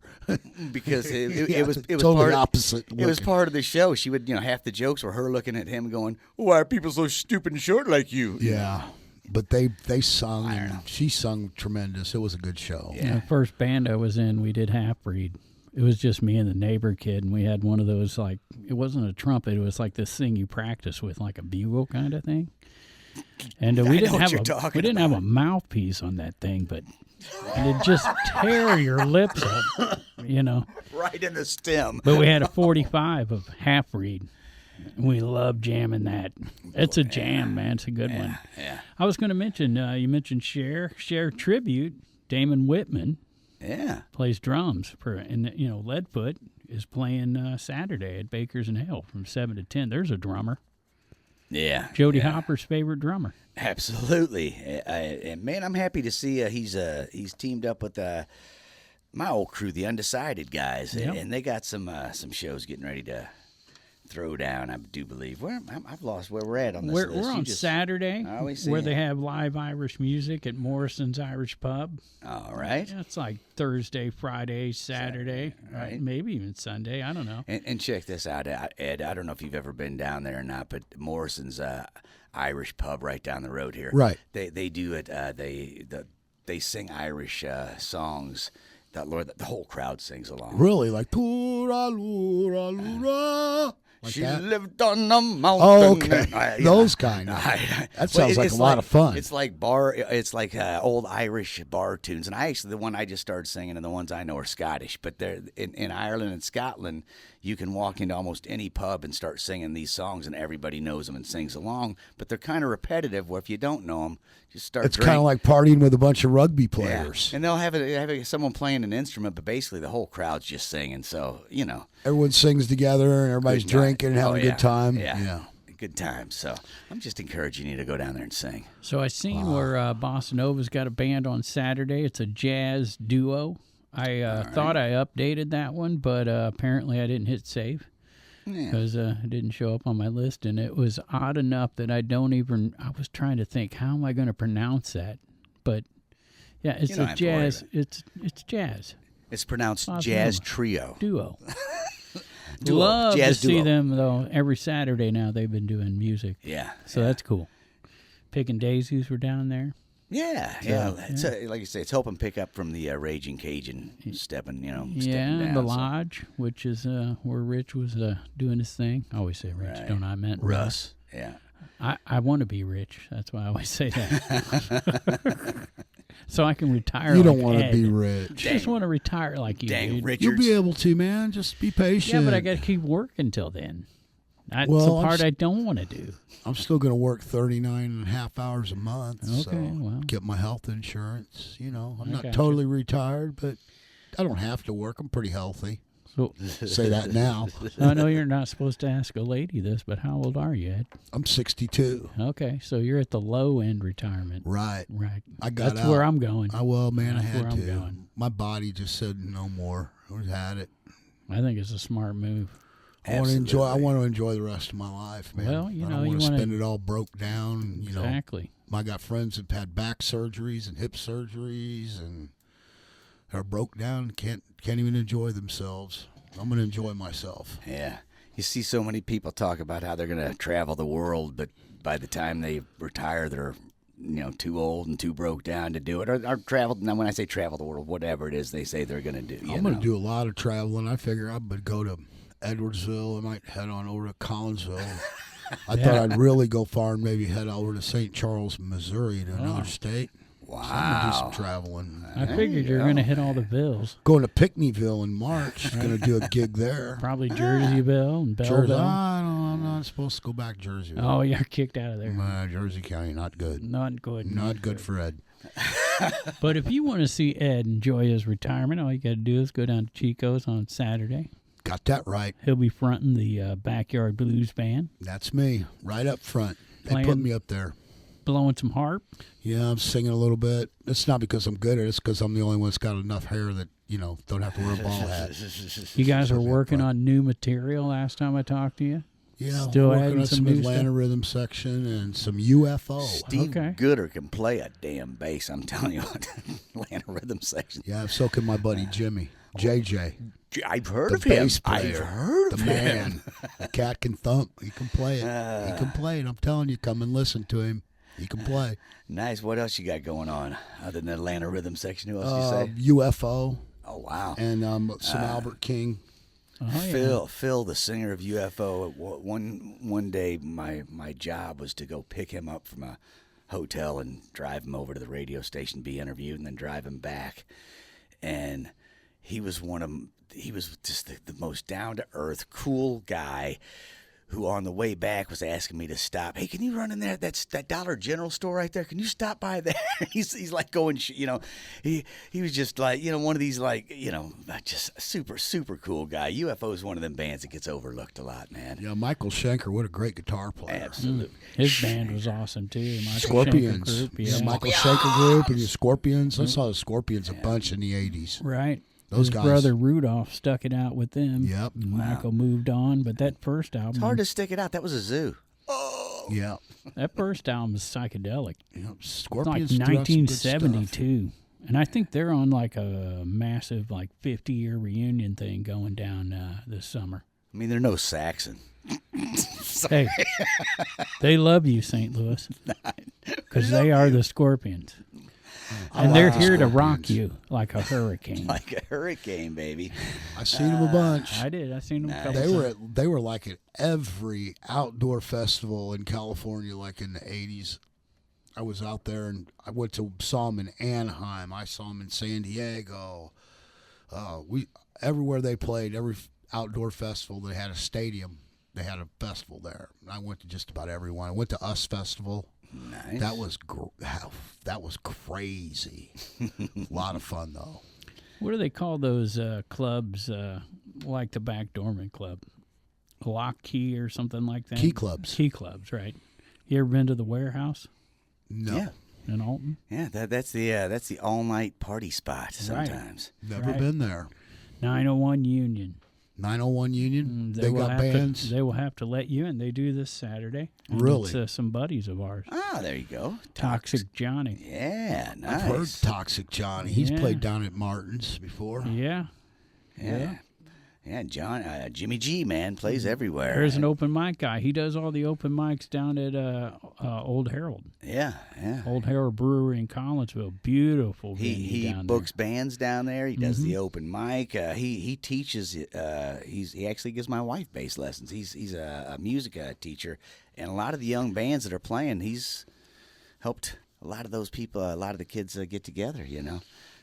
Because it Yeah, was totally part of, opposite It was looking. part of the show. She would half the jokes were her looking at him going, "Why are people so stupid and short like you?" Yeah, but they sung and she sung tremendous. It was a good show. Yeah. The first band I was in, we did Half Breed. It was just me and the neighbor kid, and we had one of those, like, it wasn't a trumpet. It was like this thing you practice with, like a bugle kind of thing. And I we know didn't what have you're talking we didn't have a mouthpiece on that thing, but it'd just tear your lips up, Right in the stem. But we had a 45 of Half Breed. We love jamming that. It's a jam, man. It's a good one. Yeah. I was going to mention, you mentioned Cher tribute. Damon Whitman Yeah. plays drums and Leadfoot is playing Saturday at Baker's and Hale from 7 to 10. There's a drummer. Yeah. Jody yeah. Hopper's favorite drummer. Absolutely. And man, I'm happy to see he's teamed up with my old crew, the Undecided guys, Yep. and they got some shows getting ready to throwdown, I do believe. I've lost where we're at on this We're list. on Saturday, I always see where it. they have live Irish music at Morrison's Irish Pub. All right. Yeah, it's like Thursday, Friday, Saturday, right. Maybe even Sunday. I don't know. And check this out, Ed. I don't know if you've ever been down there or not, but Morrison's Irish Pub right down the road here. Right. They do it. They sing Irish songs. That Lord, the whole crowd sings along. Really, like "Tooralooraloora," like She that. lived on a mountain. Oh, okay. Those kind of. That sounds like a lot of fun. It's like old Irish bar tunes, and the one I just started singing, and the ones I know are Scottish. But they're in Ireland and Scotland, you can walk into almost any pub and start singing these songs, and everybody knows them and sings along. But they're kind of repetitive. Where if you don't know them, just start. It's kind of like partying with a bunch of rugby players. Yeah. And they'll have someone playing an instrument, but basically the whole crowd's just singing. So Everyone sings together and everybody's Good night. drinking and having a good time. Yeah. Good time. So I'm just encouraging you to go down there and sing. So I seen where Bossa Nova's got a band on Saturday. It's a jazz duo. I thought I updated that one, but apparently I didn't hit save because it didn't show up on my list, and it was odd enough that I was trying to think, how am I going to pronounce that? But yeah, it's a jazz. It's jazz It's pronounced Bossa Jazz Nova. Trio. Duo. Duo. Love Jazz to see duo. them though. Every Saturday now they've been doing music, Yeah. so that's cool. Picking Daisies were down there. Yeah. It's like you say, it's helping pick up from the Raging Cajun stepping down. The Lodge, which is where Rich was doing his thing. I always say Rich, Right. don't I? Meant Russ. Yeah. I want to be rich. That's why I always say that. So I can retire. You like don't want to Ed. be rich. Just want to retire like you, Dang, dude. Richards. You'll be able to, man. Just be patient. Yeah, but I got to keep working till then. That's Well, the part I don't want to do. I'm still going to work 39 and a half hours a month. Okay, so well. get my health insurance. I'm I not gotcha. totally retired, but I don't have to work. I'm pretty healthy. So Say that now. I know you're not supposed to ask a lady this, but how old are you, Ed? I'm 62. Okay, so you're at the low end retirement. Right. Right. I got That's out. where I'm going. Well, man, That's I had where I'm to. going. My body just said no more. I had it. I think it's a smart move. I want to enjoy the rest of my life, man. Well, I you don't know, want you to wanna- spend it all broke down. Exactly. I got friends that had back surgeries and hip surgeries and are broke down, can't even enjoy themselves. I'm going to enjoy myself. Yeah. You see so many people talk about how they're going to travel the world, but by the time they retire, they're too old and too broke down to do it. Or travel. Now, when I say travel the world, whatever it is they say they're going to do. I'm going to do a lot of traveling. I figure I would go to Edwardsville. I might head on over to Collinsville. I thought I'd really go far and maybe head over to St. Charles, Missouri, to another state. Wow. So I'm going to do some traveling. I figured you're going to hit all the bills. Going to Pinckneyville in March. Going to do a gig there. Probably Jerseyville and Jersey. Belleville. I'm not supposed to go back to Jersey. Oh, you're kicked out of there. Jersey County, not good. Not good. Not good for Ed. But if you want to see Ed enjoy his retirement, all you got to do is go down to Chico's on Saturday. Got that right. He'll be fronting the Backyard Blues Band, That's me, right up front. They Playing- put me up there. blowing some harp. Yeah, I'm singing a little bit. It's not because I'm good at it. It's because I'm the only one that's got enough hair that, don't have to wear a ball hat. You guys are Put me up working front. on new material last time I talked to you? Yeah, Still working adding on some some new Atlanta stuff? rhythm section and some UFO. Steve Okay. Gooder can play a damn bass. I'm telling you what. Atlanta rhythm section. Yeah, so can my buddy Jimmy, JJ. I've heard The of him. bass player. I've heard The of him. man. The cat can thump. He can play it. He can play it. I'm telling you, come and listen to him. He can play. Nice. What else you got going on other than Atlanta rhythm section? Who else did you say? UFO Oh wow. and some Albert King. Oh, yeah. Phil, the singer of UFO. One day, my job was to go pick him up from a hotel and drive him over to the radio station, be interviewed, and then drive him back. And he was just the most down to earth, cool guy. Who on the way back was asking me to stop. Hey, can you run in there? That's that Dollar General store right there. Can you stop by there? he's like going, he was just like, one of these just super, super cool guy. UFO is one of them bands that gets overlooked a lot, man. Yeah, Michael Schenker, what a great guitar player. Absolutely. His band was awesome, too. Michael Scorpions. Schenker Group, Yeah, yeah. Michael Schenker Group and the Scorpions. I saw the Scorpions a bunch in the 80s. Right. Those His guys. brother Rudolph stuck it out with them. Yep. Michael moved on, but that first album, It's hard to stick it out. That was a zoo. Yeah. that first album was psychedelic. Yep. It's Scorpions like threw out some good stuff. 1972. And I think they're on like a massive 50-year reunion thing going down this summer. I mean, they're no Saxon. Hey, they love you, St. Louis, because they are the Scorpions. And they're here to rock you like a hurricane. Like a hurricane, baby. I seen them a bunch. I did. I seen them a couple times. They were like at every outdoor festival in California, like in the 80s. I was out there and I saw them in Anaheim. I saw them in San Diego. Everywhere they played, every outdoor festival, they had a stadium. They had a festival there. I went to just about every one. I went to US Festival. Nice. That was crazy. A lot of fun though. What do they call those clubs like the Backdoorman Club? Lock Key or something like that? Key clubs. Key clubs, right. You ever been to the Warehouse No. Yeah. in Alton? Yeah, that's the all-night party spot sometimes. Never Right. been there. 901 Union. 901 Union. They will got have bands. They will have to let you in. They do this Saturday. And Really? It's some buddies of ours. Ah, there you go. Toxic Johnny. Yeah, nice. I've heard Toxic Johnny. He's Yeah. played down at Martin's before. Yeah. Yeah. Yeah, John, Jimmy G, man, plays everywhere. There's an open mic guy. He does all the open mics down at Old Herald. Yeah, yeah. Old Herald Brewery in Collinsville. Beautiful venue He down books there. bands down there. He does the open mic. He teaches. He actually gives my wife bass lessons. He's a music teacher, and a lot of the young bands that are playing, he's helped a lot of those people, a lot of the kids get together. You know,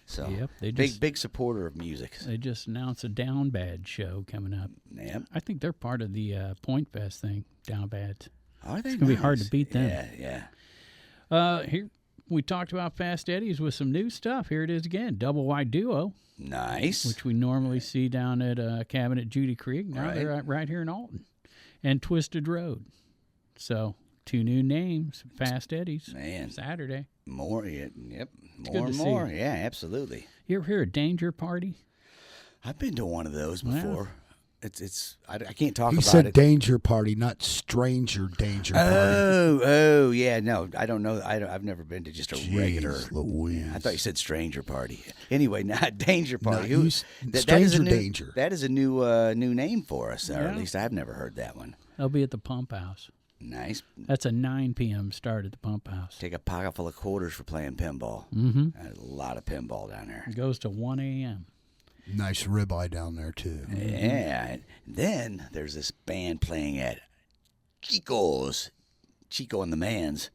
so Yep, they big supporter of music. They just announced a Down Bad show coming up. Yep. I think they're part of the Point Fest thing, Down Bad. Are they? It's going to be hard to nice? beat them. Yeah. Here we talked about Fast Eddie's with some new stuff. Here it is again, Double Wide Duo, Nice. which we normally see down at Cabin at Judy Creek. Now Right. they're right here in Alton. And Twisted Road. So 2 new names, Fast Eddie's, Man. Saturday. More. Yep. good More to and see more. you. Yeah, absolutely. You ever hear a Danger Party? I've been to one of those Yeah. before. I can't talk He about said it. danger party, not stranger danger party. Oh, yeah. No, I don't know. I've never been to just a regular. Jeez Louise. I thought you said stranger party. Anyway, not danger party. No, That is a stranger new, danger. That is a new name for us, or Yeah. at least I've never heard that one. They'll be at the Pump House. Nice. That's a 9 p.m. start at the Pump House. Take a pocket full of quarters for playing pinball. Mm-hmm. There's a lot of pinball down there. It goes to 1 a.m. Nice ribeye down there too. Yeah. And then there's this band playing at Chico's, Chico and the Mans,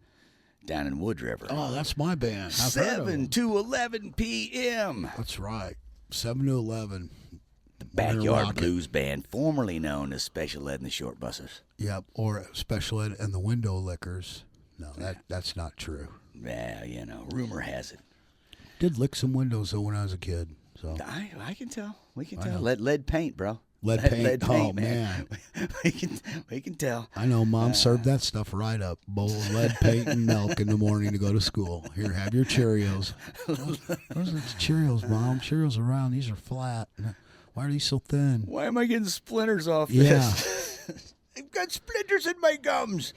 down in Wood River. Oh, that's my band. I've heard of 7 them. to 11 p.m. That's right. 7 to 11. Backyard Blues Band, formerly known as Special Ed and the Short Bussers. Yep, or Special Ed and the Window Lickers. No, that's not true. Yeah, rumor has it. Did lick some windows though when I was a kid. So I can tell. We can I tell. know. Lead paint, bro. Lead paint. Oh, man. we can tell. I know Mom served that stuff right up. Bowl of lead paint and milk in the morning to go to school. Here, have your Cheerios. Where's the Cheerios, Mom? Cheerios around. These are flat. Why are these so thin? Why am I getting splinters off Yeah. this? I've got splinters in my gums.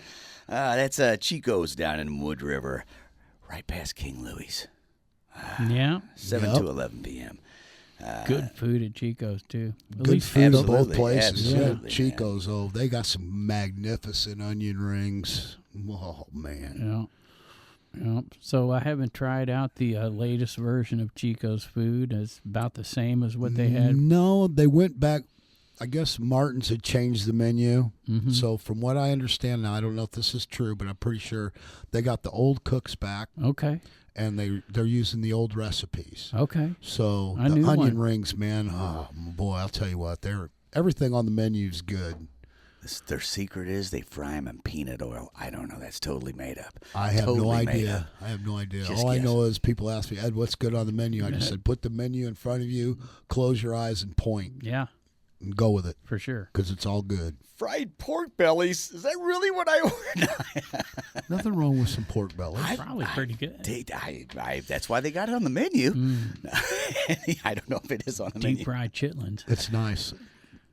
That's Chico's down in Wood River, right past King Louis. Yeah. 7 Yep. to 11 p.m. Good food at Chico's, too. At Good least food at both Absolutely, places. absolutely, Yeah. Chico's, oh, they got some magnificent onion rings. Oh, man. Yeah. So I haven't tried out the latest version of Chico's food. It's about the same as what they had. No, they went back. I guess Martin's had changed the menu. Mhm. So from what I understand now, I don't know if this is true, but I'm pretty sure they got the old cooks back Okay. and they're using the old recipes. Okay. So I the knew onion one. rings, man, oh boy, I'll tell you what, everything on the menu is good. Their secret is they fry them in peanut oil. I don't know. That's totally made up. I have Totally no made idea. up. I have no idea. Just All I guess. know is people ask me, Ed, what's good on the menu? I just said, put the menu in front of you, close your eyes, and point, Yeah, and go with it, for sure. because it's all good. Fried pork bellies? Is that really what I ordered? Nothing wrong with some pork belly. Probably pretty good. That's why they got it on the menu. I don't know if it is on the menu. Deep fried chitlins. It's nice.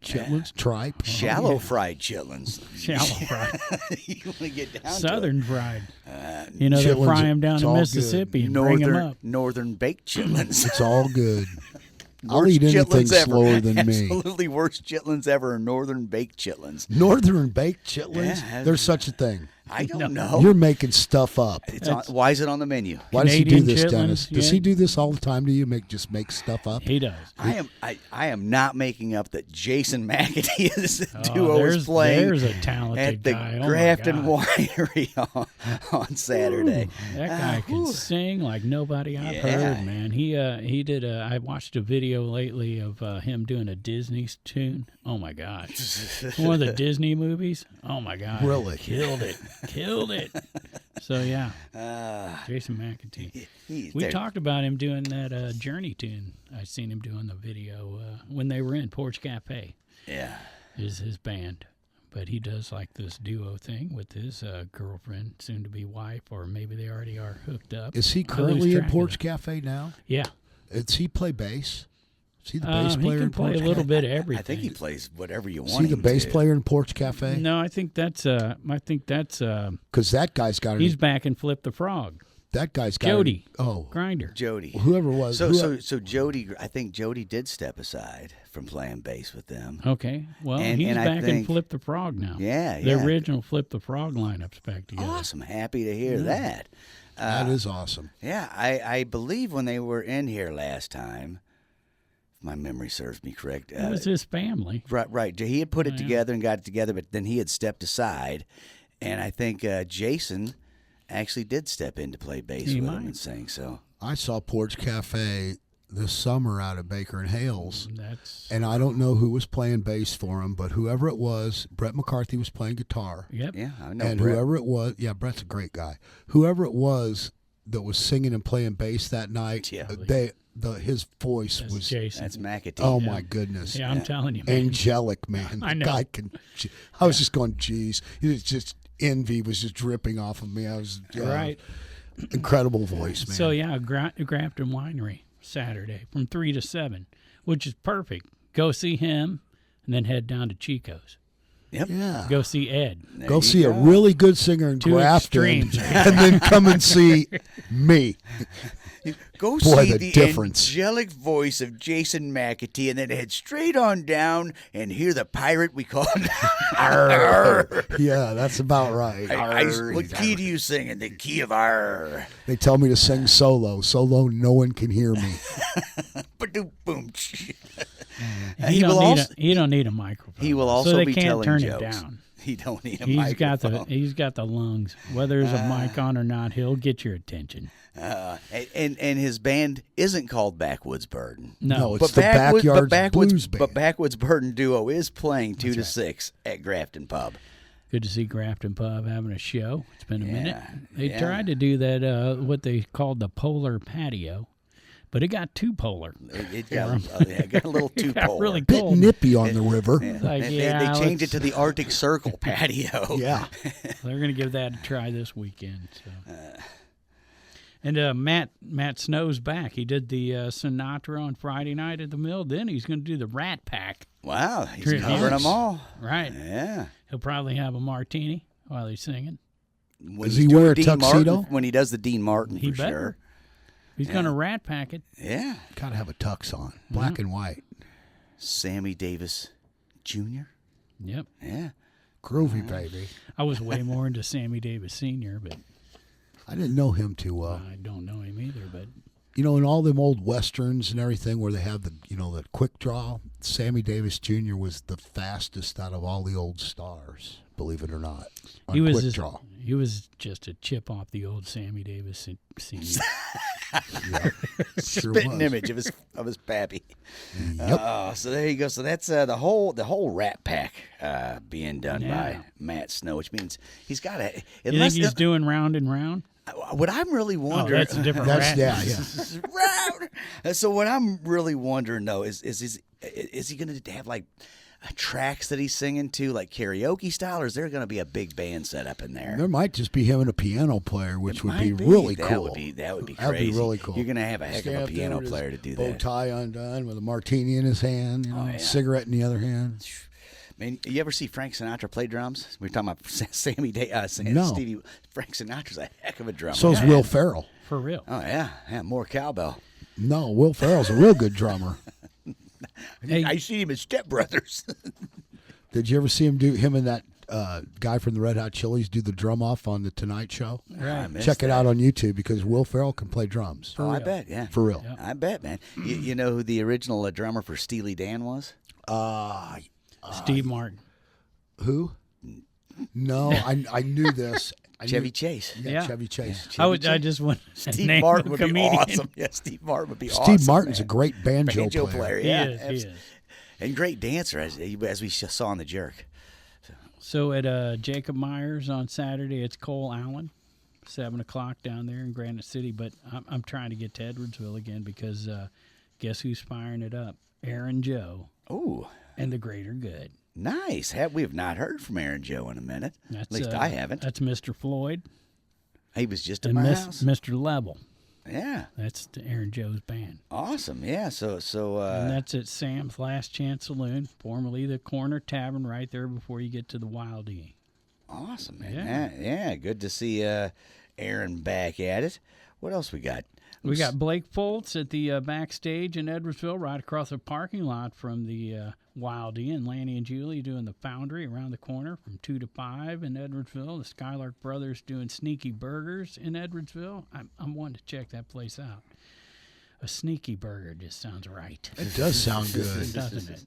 Chitlins, tripe. Shallow fried chitlins. Shallow fried. You want to get down Southern to fried. You know, they chitlins, fry them down it's in all Mississippi and bring them up. Northern baked chitlins. It's all good. I'll Worst eat anything chitlins ever. slower than me. Absolutely worst chitlins ever are northern baked chitlins. Northern baked chitlins? Yeah, There's such a thing. I don't know. You're making stuff up. Why is it on the menu? Why does he do Canadian this, chitlins, Dennis? Does yeah. he do this all the time to you? Just make stuff up? He does. I am not making up that Jason McAtee's duo is playing There's a talented at the guy. Oh, Grafton my God. Winery on Saturday. That guy can sing like nobody I've heard, man. He did I watched a video lately of him doing a Disney tune. Oh my gosh. One of the Disney movies. Oh my God. Really? Killed it. So yeah. Jason McAtee. We talked about him doing that Journey tune. I seen him doing the video when they were in Porch Cafe. Yeah. Is his band. But he does like this duo thing with his girlfriend, soon to be wife, or maybe they already are hooked up. Is he I lose currently track at of Porch it. Cafe now? Yeah. Does he play bass? Is he the bass player He can in play Porch a little Cafe? bit of everything. I think he plays whatever you Is want. he the him bass to. player in Porch Cafe? No, I think that's Because that guy's got he's back in Flip the Frog. that guy's got Jody. Oh, Grinder. Jody. whoever it was. So Jody, I think Jody did step aside from playing bass with them. Okay. Well, And- he's and I back in think- Flip the Frog now. Yeah, The yeah. original Flip the Frog lineup's back together. Awesome. Happy to hear that. that is awesome. Yeah, I believe when they were in here last time, if my memory serves me correct. It was his family. Right. He had put it yeah. together and got it together, but then he had stepped aside. And I think Jason actually did step in to play bass He with might. him and sing. So I saw Porch Cafe this summer out of Baker and Hales, That's and I don't know who was playing bass for him, but whoever it was, Brett McCarthy was playing guitar. yep. yeah, I know. And Brett. whoever it was, Brett's a great guy. Whoever it was that was singing and playing bass that night, Yeah. his voice That's was, Jason. That's McAtee. oh my goodness, Yeah, I'm telling you, man. angelic, man. I The know. guy can. I was just going, geez, it's just envy was just dripping off of me. I was Right. incredible voice, man. So yeah, Grafton Winery Saturday from 3 to 7, which is perfect. Go see him, and then head down to Chico's. Yep. yeah. Go see Ed. There Go you see a go. really good singer in Two Grafton, extremes. and then come and see me. Go Boy, see the the difference. angelic voice of Jason McAtee, and then head straight on down and hear the pirate we call him. Yeah, that's about right. What key do you sing in? The key of R. They tell me to sing solo. Solo, no one can hear me. Boom. He don't need a microphone. He will also so they be can't telling turn jokes. it down. He don't need a He's got microphone. the lungs. Whether there's a mic on or not, he'll get your attention. And his band isn't called Backwoods Burden. No, it's the Backyard Blues Band. But Backwoods Burden Duo is playing 2 to 6 at Grafton Pub. good to see Grafton Pub having a show. It's been a minute. They yeah. tried to do that what they called the polar patio, but it got too polar. It got a little too It got cold. really Bit cold. nippy on the river. Like, They changed it let's- to the Arctic Circle patio. Yeah. They're going to give that a try this weekend. So. And Matt Snow's back. He did the Sinatra on Friday night at the Mill. Then he's going to do the Rat Pack. Wow, he's Tributes. covering them all. Right. Yeah. He'll probably have a martini while he's singing. When Does he's he doing wear a Dean tuxedo? Martin, when he does the Dean Martin, He for better. sure. He's going to Rat Pack it. Yeah. Gotta have a tux on. Black and white. Sammy Davis Jr. Yep. Yeah. Groovy, baby. I was way more into Sammy Davis Sr., but I didn't know him too well. I don't know him either. But You know, in all them old westerns and everything where they have the quick draw, Sammy Davis Jr. was the fastest out of all the old stars, believe it or not. On he was quick just, draw. he was just a chip off the old Sammy Davis Sr. Yeah. Sure Spitting was. image of his pappy. Yep. So there you go. So that's the whole Rat Pack being done Yeah. by Matt Snow, which means he's got to. You think he's doing round and round? What I'm really Oh, wondering. that's a different That's, rat. yeah. Round. So what I'm really wondering though is he going to have like tracks that he's singing to, like karaoke style, or is there going to be a big band set up in there? There might just be him and a piano player, which would be Might really that cool. Would be crazy. That'd be really cool. You're going to have a heck Stand of a up there piano with his player to do bow that. tie undone with a martini in his hand, cigarette in the other hand. Man, you ever see Frank Sinatra play drums? We were talking about Sammy No. Stevie. Frank Sinatra's a heck of a drummer. So is Will Ferrell. For real. Oh yeah, more cowbell. No, Will Ferrell's a real good drummer. Hey. I see him as Step Brothers. Did you ever see him and that guy from the Red Hot Chilies do the drum off on the Tonight Show? I missed Check it that. out on YouTube because Will Ferrell can play drums. Oh, I bet, yeah. For real. I bet, man. You know who the original drummer for Steely Dan was? Steve Martin. Who? No, I knew this. Chevy Chase. Yeah. Chevy Chase. I just want to Steve name Martin a would be comedian. awesome. Yeah, Steve Martin would be awesome. Steve Martin's man. a great banjo player. Yeah, He is. and great dancer, as we saw in The Jerk. So at Jacob Myers on Saturday, it's Cole Allen, 7 o'clock down there in Granite City. But I'm trying to get to Edwardsville again because guess who's firing it up? Aaron Joe Ooh, and the Greater Good. nice. We have not heard from Aaron Joe in a minute. At least I haven't. That's Mr. Floyd He was just at and my house. Mr. Level. Yeah, That's Aaron Joe's band. awesome. Yeah, so And that's at Sam's Last Chance Saloon, formerly the Corner Tavern, right there before you get to the Wild E. awesome, man. Yeah, good to see Aaron back at it. What else we got? We got Blake Foltz at the backstage in Edwardsville, right across the parking lot from the Wild E. And Lanny and Julie doing the Foundry around the corner from 2 to 5 in Edwardsville. The Skylark Brothers doing Sneaky Burgers in Edwardsville. I'm wanting to check that place out. A sneaky burger just sounds right. It does sound good. Doesn't it?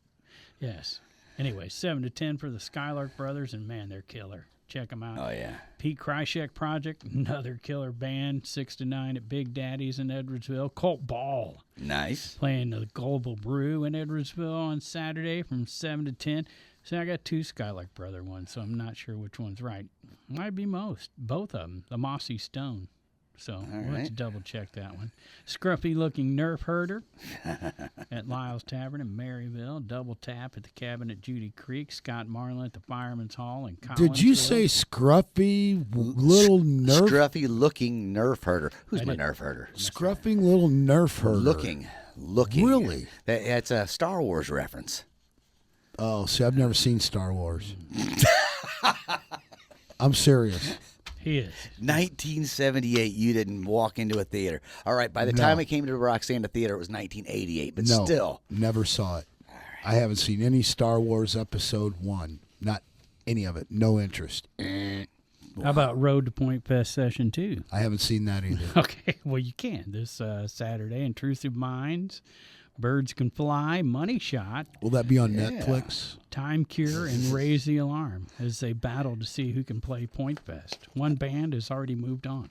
Yes. Anyway, 7 to 10 for the Skylark Brothers, and man, they're killer. Check them out. Oh yeah, Pete Kryshek Project, another killer band, 6 to 9 at Big Daddy's in Edwardsville. Colt Ball nice. playing the Global Brew in Edwardsville on Saturday from 7 to 10. So I got 2 Skylark Brother ones, so I'm not sure which one's right. Might be both of them, the Mossy Stone. So we'll have to right. double check that one. Scruffy looking Nerf Herder at Lyle's Tavern in Maryville. Double Tap at the Cabin at Judy Creek. Scott Marlin at the Fireman's Hall in Collinsville. Did you say scruffy little nerf? Scruffy looking nerf herder. Who's my nerf herder? Scruffing little nerf herder. Looking. Really? That's a Star Wars reference. Oh, see, I've never seen Star Wars. I'm serious. He is. 1978, you didn't walk into a theater. All right, by the time it came to the Roxanne Theater, it was 1988, but No, still. never saw it. I haven't seen any Star Wars Episode 1. Not any of it. No interest. How about Road to Point Fest Session 2? I haven't seen that either. Okay, well, you can this Saturday. Intrusive Minds, Birds Can Fly, Money Shot, Will that be on Netflix? Time Cure, and Raise the Alarm as they battle to see who can play Point Fest. One band has already moved on.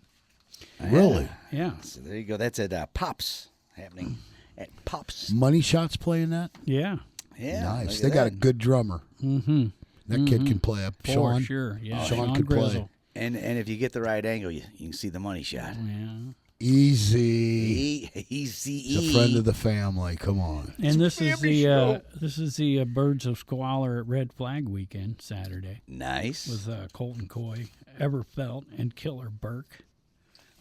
Really? Yeah. So there you go. That's at Pops, happening at Pops. Money Shots playing that? Yeah. Yeah, Nice. look They at got a that. good drummer. Mm-hmm. That kid can play up. For Sean. sure. Yeah. Sean could play. Grizzle. And if you get the right angle, you can see the money shot. Yeah. Easy. Easy. He's a friend of the family. Come on. And this is the Birds of Squalor at Red Flag Weekend Saturday Nice. with Colton Coy, Everfelt, and Killer Burke.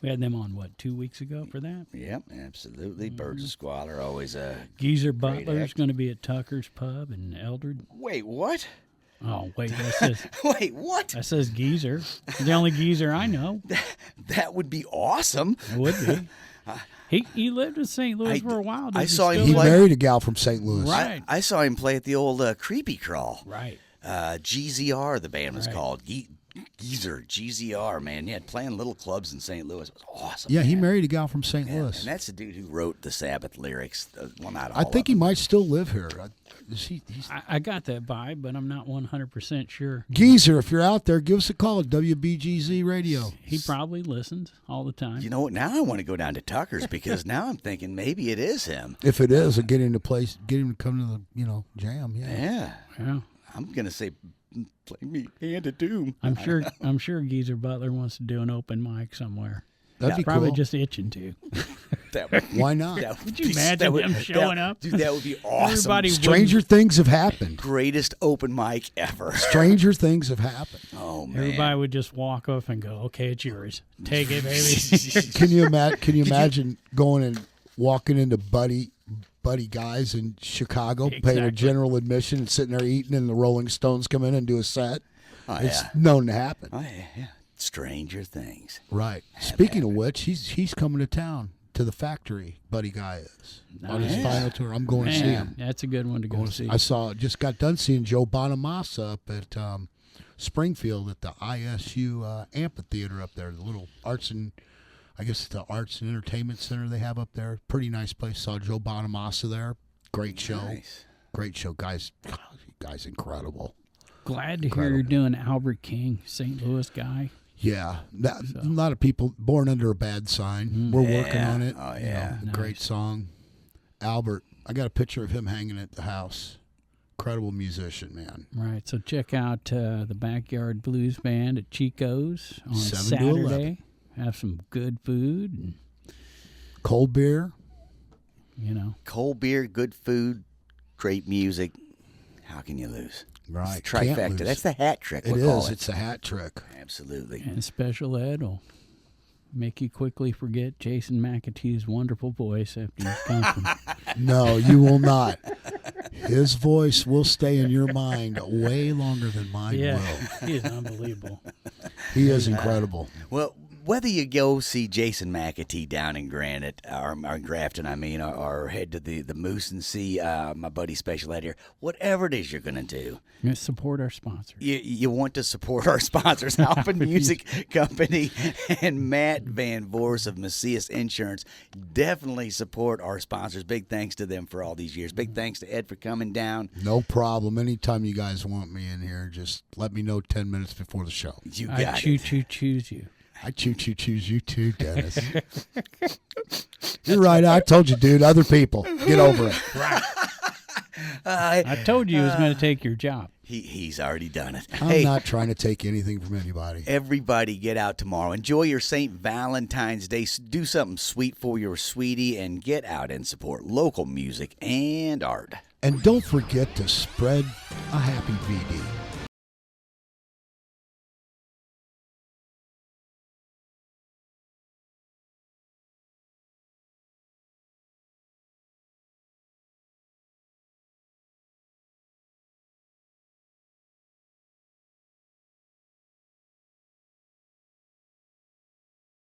We had them on, 2 weeks ago for that? Yep, absolutely. Birds of Squalor, always a... Geezer Great Butler's act. going to be at Tucker's Pub in Eldred. Wait, what? Oh, wait, that What? says Geezer. The only Geezer I know. That would be awesome. It would be. He lived in St. Louis for a while. I Does he saw him still He play- live? married a gal from St. Louis. Right. I saw him play at the old Creepy Crawl. Right. GZR, the band was Right. called. Geezer, GZR, man. Yeah, playing little clubs in St. Louis. It was awesome. Yeah, he man. married a gal from St. Yeah, Louis. and that's the dude who wrote the Sabbath lyrics. Well, not all I think of he them. might still live here. He's I got that vibe, but I'm not 100% sure. Geezer, if you're out there, give us a call at WBGZ Radio. He probably listens all the time. You know what? Now I want to go down to Tucker's because now I'm thinking maybe it is him. If it is, get him to come to the jam. Yeah. Yeah. Yeah. I'm gonna say, play me Hand of Doom. I'm sure Geezer Butler wants to do an open mic somewhere. That'd be Probably cool. just itching to. Why not? Could you imagine them showing up? Dude, that would be awesome. Everybody Stranger things have happened. Greatest open mic ever. Stranger things have happened. Oh, man. Everybody would just walk off and go, "Okay, it's yours. Take it, baby." Can you imagine going and walking into Buddy Guys in Chicago, paying a Exactly. general admission and sitting there eating, and the Rolling Stones come in and do a set? Oh, It's yeah. known to happen. Oh, yeah. Stranger things. Right. Speaking of which, he's coming to town, to the factory. Buddy Guy is on his final tour. I'm going to see him. That's a good one to go see. I just got done seeing Joe Bonamassa up at Springfield at the ISU amphitheater up there, the little arts and entertainment center they have up there. Pretty nice place. Saw Joe Bonamassa there. Great show. Nice. Great show. Guy's incredible. Glad to hear you're doing Albert King, St. Louis guy. Yeah, a lot of people born under a bad sign. We're working on it. Oh, You yeah. know, great song. Albert, I got a picture of him hanging at the house. Incredible musician, man. Right, so check out the Backyard Blues Band at Chico's on 7 to 11. Saturday. Have some good food, and, Cold beer. Cold beer, good food, great music. How can you lose? Right. It's Can't trifecta. lose. That's the hat trick. It we'll call is. it. It's a hat trick. Absolutely. and special ed will make you quickly forget Jason McAtee's wonderful voice after you come from. No, you will not. His voice will stay in your mind way longer than mine Yeah, will. he is unbelievable. He is incredible. Well, whether you go see Jason McAtee down in Granite, or Grafton, or head to the Moose and see my buddy Special Ed here, whatever it is you're going to do, Support our sponsors. you want to support our sponsors, Halpin Music Company and Matt Van Voorhis of Macias Insurance. Definitely support our sponsors. Big thanks to them for all these years. Big thanks to Ed for coming down. No problem. Anytime you guys want me in here, just let me know 10 minutes before the show. You I got choose you. I choose you too, Dennis. You're right. I told you, dude. Other people. Get over it. Right. I told you he was going to take your job. He's already done it. I'm not trying to take anything from anybody. Everybody get out tomorrow. Enjoy your St. Valentine's Day. Do something sweet for your sweetie and get out and support local music and art. And don't forget to spread a happy VD.